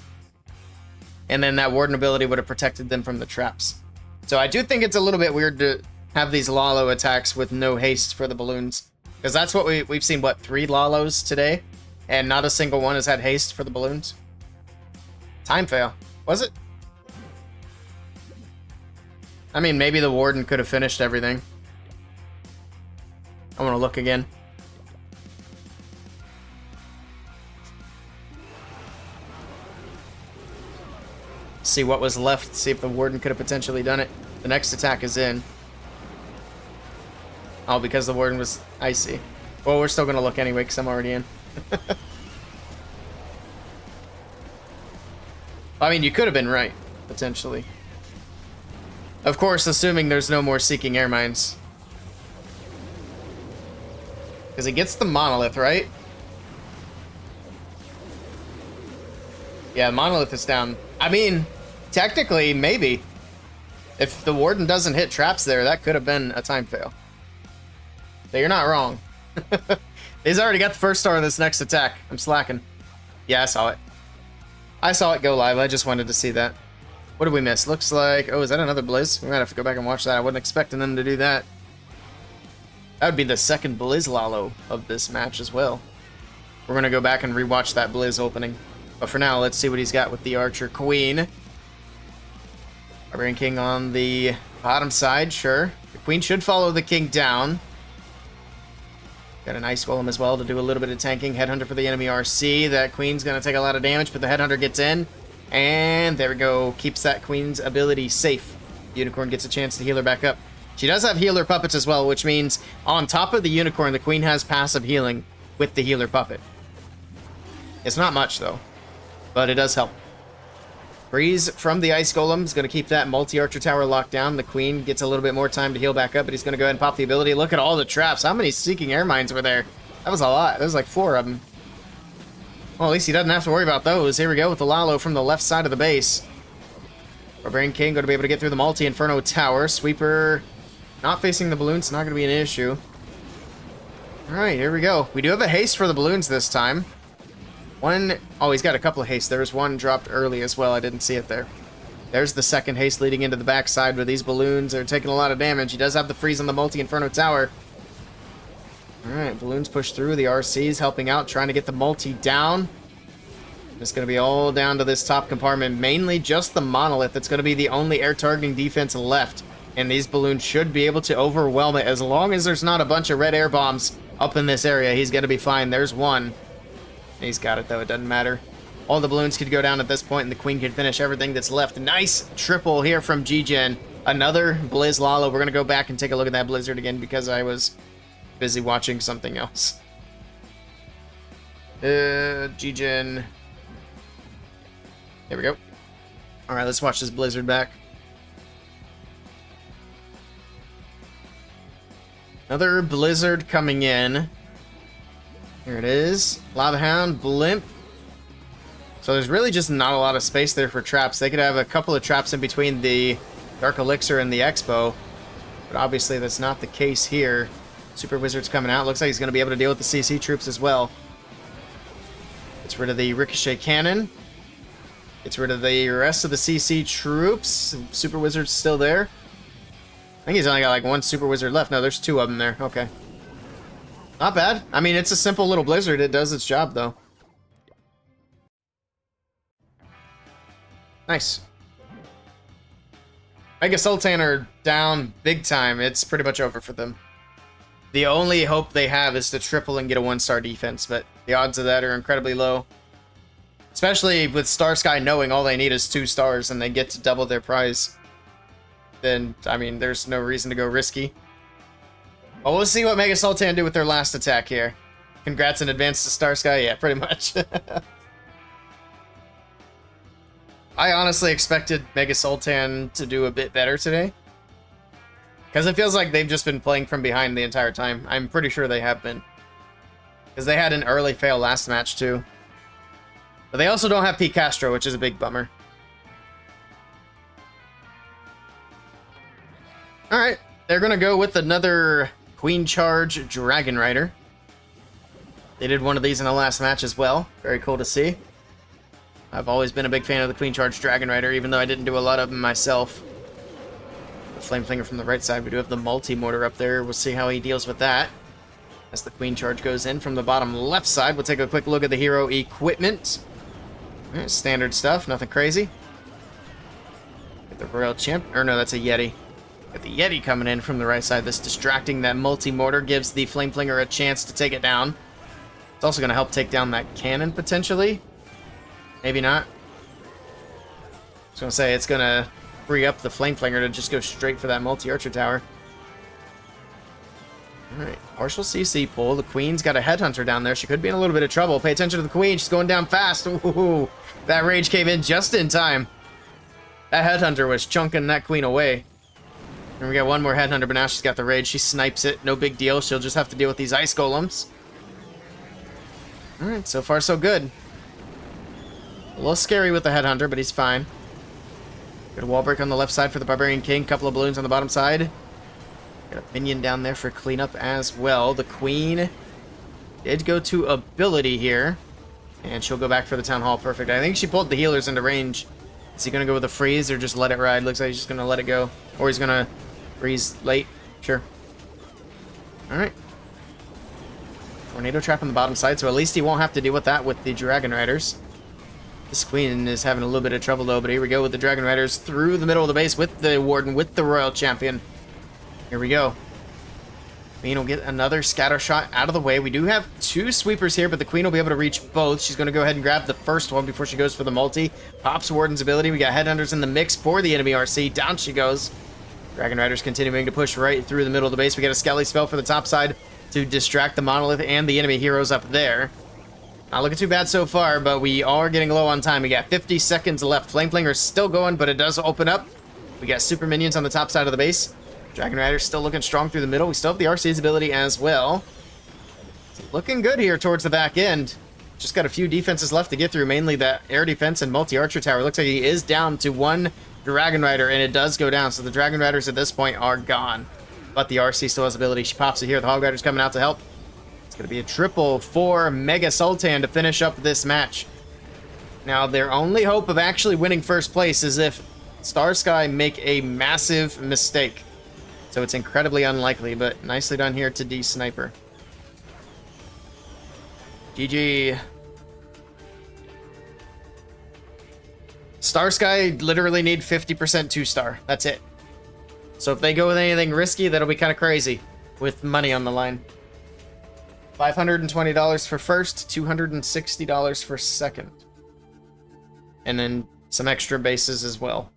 [SPEAKER 1] And then that Warden ability would have protected them from the traps. So I do think it's a little bit weird to have these Lalo attacks with no haste for the balloons. Because that's what we've seen, what, 3 Lalos today? And not a single one has had haste for the balloons? Time fail. Was it? I mean, maybe the Warden could have finished everything. I want to look again. See what was left, see if the Warden could have potentially done it. The next attack is in. Oh, because the Warden was icy. Well, we're still going to look anyway, because I'm already in. I mean, you could have been right, potentially. Of course, assuming there's no more Seeking Air Mines. Because he gets the Monolith, right? Yeah, Monolith is down. I mean, technically, maybe. If the Warden doesn't hit traps there, that could have been a time fail. So you're not wrong. He's already got the first star in this next attack. I'm slacking. Yeah, I saw it. I saw it go live. I just wanted to see that. What did we miss? Looks like... Oh, is that another Blizz? We might have to go back and watch that. I wasn't expecting them to do that. That would be the second Blizz Lalo of this match as well. We're going to go back and rewatch that Blizz opening. But for now, let's see what he's got with the Archer Queen. Barbarian King on the bottom side, sure. The Queen should follow the King down. Got an Ice Golem as well to do a little bit of tanking. Headhunter for the enemy RC. That Queen's going to take a lot of damage, but the Headhunter gets in. And there we go. Keeps that Queen's ability safe. Unicorn gets a chance to heal her back up. She does have healer puppets as well, which means on top of the unicorn, the queen has passive healing with the healer puppet. It's not much, though, but it does help. Freeze from the ice golem is going to keep that multi-archer tower locked down. The queen gets a little bit more time to heal back up, but he's going to go ahead and pop the ability. Look at all the traps. How many Seeking Air Mines were there? That was a lot. There was like 4 of them. Well, at least he doesn't have to worry about those. Here we go with the Lalo from the left side of the base. Barbarian King going to be able to get through the multi-inferno tower. Sweeper not facing the balloons, not going to be an issue. Alright, here we go. We do have a haste for the balloons this time. Oh, he's got a couple of hastes. There was one dropped early as well. I didn't see it there. There's the second haste leading into the backside, but these balloons are taking a lot of damage. He does have the freeze on the multi-inferno tower. Alright, balloons push through. The RC's helping out, trying to get the multi down. It's going to be all down to this top compartment. Mainly just the monolith. That's going to be the only air targeting defense left. And these balloons should be able to overwhelm it. As long as there's not a bunch of red air bombs up in this area, he's going to be fine. There's one. He's got it, though. It doesn't matter. All the balloons could go down at this point, and the queen could finish everything that's left. Nice triple here from Gjin. Another Blizz Lalo. We're going to go back and take a look at that Blizzard again because I was busy watching something else. Gjin. There we go. Alright, let's watch this Blizzard back. Another Blizzard coming in. Here it is. Lava Hound, Blimp. So there's really just not a lot of space there for traps. They could have a couple of traps in between the Dark Elixir and the Expo. But obviously that's not the case here. Super Wizard's coming out. Looks like he's going to be able to deal with the CC troops as well. Gets rid of the Ricochet Cannon. Gets rid of the rest of the CC troops. Super Wizard's still there. I think he's only got like 1 Super Wizard left. No, there's 2 of them there. Okay. Not bad. I mean, it's a simple little Blizzard. It does its job, though. Nice. Mega Soltan are down big time. It's pretty much over for them. The only hope they have is to triple and get a 1-star defense, but the odds of that are incredibly low. Especially with Starsky knowing all they need is 2 stars and they get to double their prize. Then, I mean, there's no reason to go risky. Well, we'll see what Mega Soltan do with their last attack here. Congrats in advance to Starsky. Yeah, pretty much. I honestly expected Mega Soltan to do a bit better today. Because it feels like they've just been playing from behind the entire time. I'm pretty sure they have been. Because they had an early fail last match, too. But they also don't have Pete Castro, which is a big bummer. Alright, they're going to go with another Queen Charge Dragon Rider. They did one of these in the last match as well. Very cool to see. I've always been a big fan of the Queen Charge Dragon Rider, even though I didn't do a lot of them myself. The Flame Flinger from the right side. We do have the Multi-Mortar up there. We'll see how he deals with that. As the Queen Charge goes in from the bottom left side, we'll take a quick look at the hero equipment. Standard stuff, nothing crazy. Get the Royal Champ. Or no, that's a Yeti. Got the Yeti coming in from the right side. This distracting that Multi-Mortar gives the Flame Flinger a chance to take it down. It's also going to help take down that cannon, potentially. Maybe not. I was going to say, it's going to free up the Flame Flinger to just go straight for that multi-archer tower. Alright, partial CC pull. The Queen's got a Headhunter down there. She could be in a little bit of trouble. Pay attention to the Queen. She's going down fast. Ooh, that rage came in just in time. That Headhunter was chunking that Queen away. And we got one more Headhunter, but now she's got the rage. She snipes it. No big deal. She'll just have to deal with these ice golems. Alright, so far so good. A little scary with the Headhunter, but he's fine. Got a wall break on the left side for the Barbarian King. Couple of balloons on the bottom side. Got a minion down there for cleanup as well. The Queen did go to ability here. And she'll go back for the Town Hall. Perfect. I think she pulled the healers into range. Is he going to go with a freeze or just let it ride? Looks like he's just going to let it go. Or he's going to freeze late. Sure. Alright. Tornado trap on the bottom side, so at least he won't have to deal with that with the Dragon Riders. This Queen is having a little bit of trouble though, but here we go with the Dragon Riders through the middle of the base with the Warden, with the Royal Champion. Here we go. Queen will get another scatter shot out of the way. We do have 2 sweepers here, but the Queen will be able to reach both. She's going to go ahead and grab the first one before she goes for the multi. Pops Warden's ability. We got Headhunters in the mix for the enemy RC. Down she goes. Dragon Riders continuing to push right through the middle of the base. We get a Skelly spell for the top side to distract the Monolith and the enemy heroes up there. Not looking too bad so far, but we are getting low on time. We got 50 seconds left. Flameflinger's still going, but it does open up. We got super minions on the top side of the base. Dragon Riders still looking strong through the middle. We still have the RC's ability as well. It's looking good here towards the back end. Just got a few defenses left to get through, mainly that air defense and multi-archer tower. Looks like he is down to one Dragon Rider, and it does go down. So the Dragon Riders at this point are gone. But the RC still has ability. She pops it here. The Hog Rider's coming out to help. It's going to be a triple for Mega Soltan to finish up this match. Now, their only hope of actually winning first place is if Starsky make a massive mistake. So it's incredibly unlikely, but nicely done here to D Sniper. GG. Starsky literally need 50% 2-star. That's it. So if they go with anything risky, that'll be kind of crazy with money on the line. $520 for first, $260 for second. And then some extra bases as well.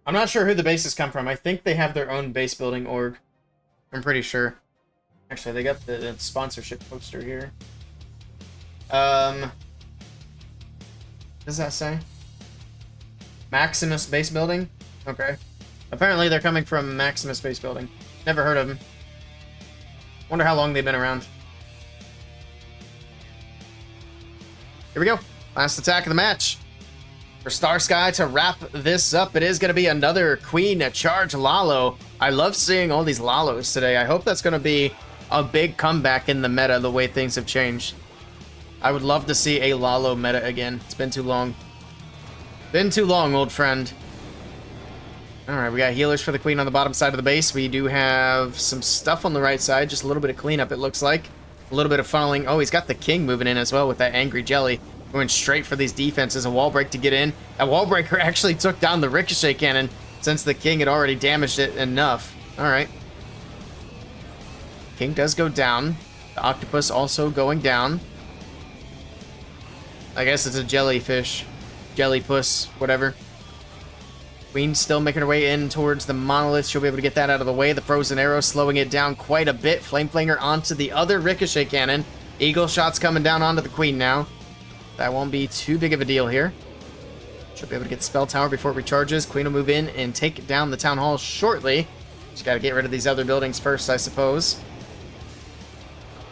[SPEAKER 1] I'm not sure who the bases come from. I think they have their own base building org. I'm pretty sure. Actually, they got the sponsorship poster here. What does that say? Maximus Base Building? Okay. Apparently they're coming from Maximus Base Building. Never heard of them. Wonder how long they've been around. Here we go. Last attack of the match. For Starsky to wrap this up, it is going to be another Queen Charge Lalo. I love seeing all these Lalos today. I hope that's going to be a big comeback in the meta, the way things have changed. I would love to see a Lalo meta again. It's been too long. Been too long, old friend. Alright, we got healers for the Queen on the bottom side of the base. We do have some stuff on the right side. Just a little bit of cleanup, it looks like. A little bit of funneling. Oh, he's got the King moving in as well with that Angry Jelly. Going straight for these defenses. A wall break to get in. That wall breaker actually took down the Ricochet Cannon since the King had already damaged it enough. Alright. King does go down. The Octopus also going down. I guess it's a jellyfish. Jellypuss, whatever. Queen's still making her way in towards the Monolith. She'll be able to get that out of the way. The Frozen Arrow slowing it down quite a bit. Flameflinger onto the other Ricochet Cannon. Eagle shots coming down onto the Queen now. That won't be too big of a deal here. She'll be able to get Spell Tower before it recharges. Queen will move in and take down the Town Hall shortly. She's got to get rid of these other buildings first, I suppose.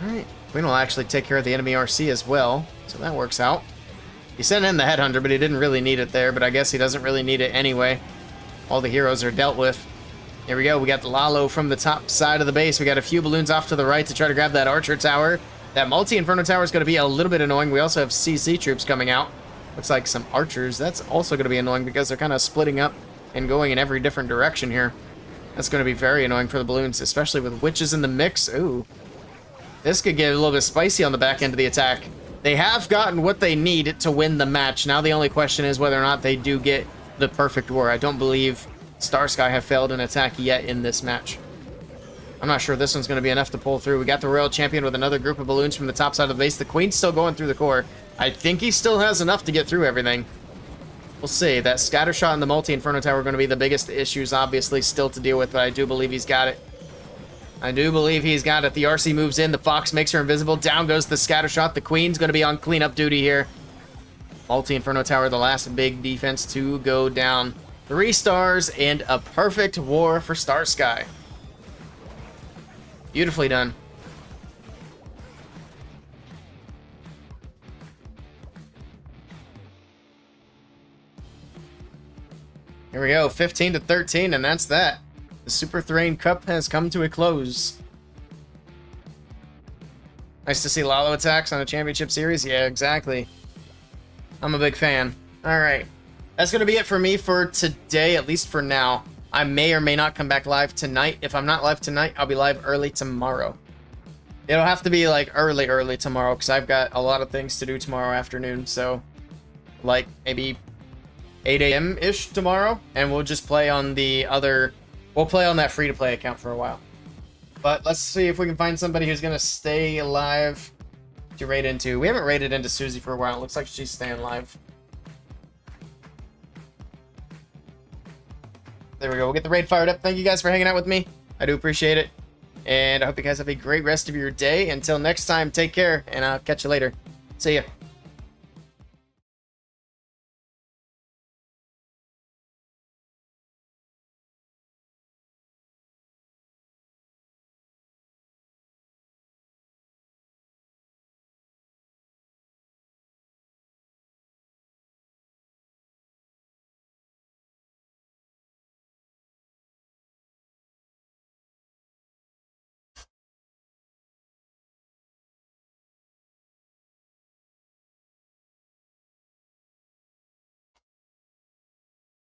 [SPEAKER 1] Alright. Queen will actually take care of the enemy RC as well. So that works out. He sent in the Headhunter, but he didn't really need it there. But I guess he doesn't really need it anyway. All the heroes are dealt with. Here we go. We got the Lalo from the top side of the base. We got a few balloons off to the right to try to grab that Archer Tower. That multi-Inferno Tower is going to be a little bit annoying. We also have CC troops coming out. Looks like some archers. That's also going to be annoying because they're kind of splitting up and going in every different direction here. That's going to be very annoying for the balloons, especially with witches in the mix. Ooh. This could get a little bit spicy on the back end of the attack. They have gotten what they need to win the match. Now the only question is whether or not they do get the perfect war. I don't believe Starsky have failed an attack yet in this match. I'm not sure this one's going to be enough to pull through. We got the Royal Champion with another group of balloons from the top side of the base. The Queen's still going through the core. I think he still has enough to get through everything. We'll see. That Scatter Shot and the multi-Inferno Tower are going to be the biggest issues, obviously, still to deal with, but I do believe he's got it. I do believe he's got it. The RC moves in. The Fox makes her invisible. Down goes the Scatter Shot. The Queen's going to be on cleanup duty here. Multi-Inferno Tower, the last big defense to go down. 3 stars and a perfect war for Starsky. Beautifully done. Here we go, 15-13, and that's that. The Super Thrain Cup has come to a close. Nice to see Lalo attacks on a championship series. Yeah, exactly. I'm a big fan. Alright. That's going to be it for me for today, at least for now. I may or may not come back live tonight. If I'm not live tonight, I'll be live early tomorrow. It'll have to be like early tomorrow because I've got a lot of things to do tomorrow afternoon. So like maybe 8 a.m.-ish tomorrow, and we'll just play on the other... We'll play on that free-to-play account for a while. But let's see if we can find somebody who's going to stay alive to raid into. We haven't raided into Susie for a while. It looks like she's staying live. There we go. We'll get the raid fired up. Thank you guys for hanging out with me. I do appreciate it. And I hope you guys have a great rest of your day. Until next time, take care, and I'll catch you later. See ya.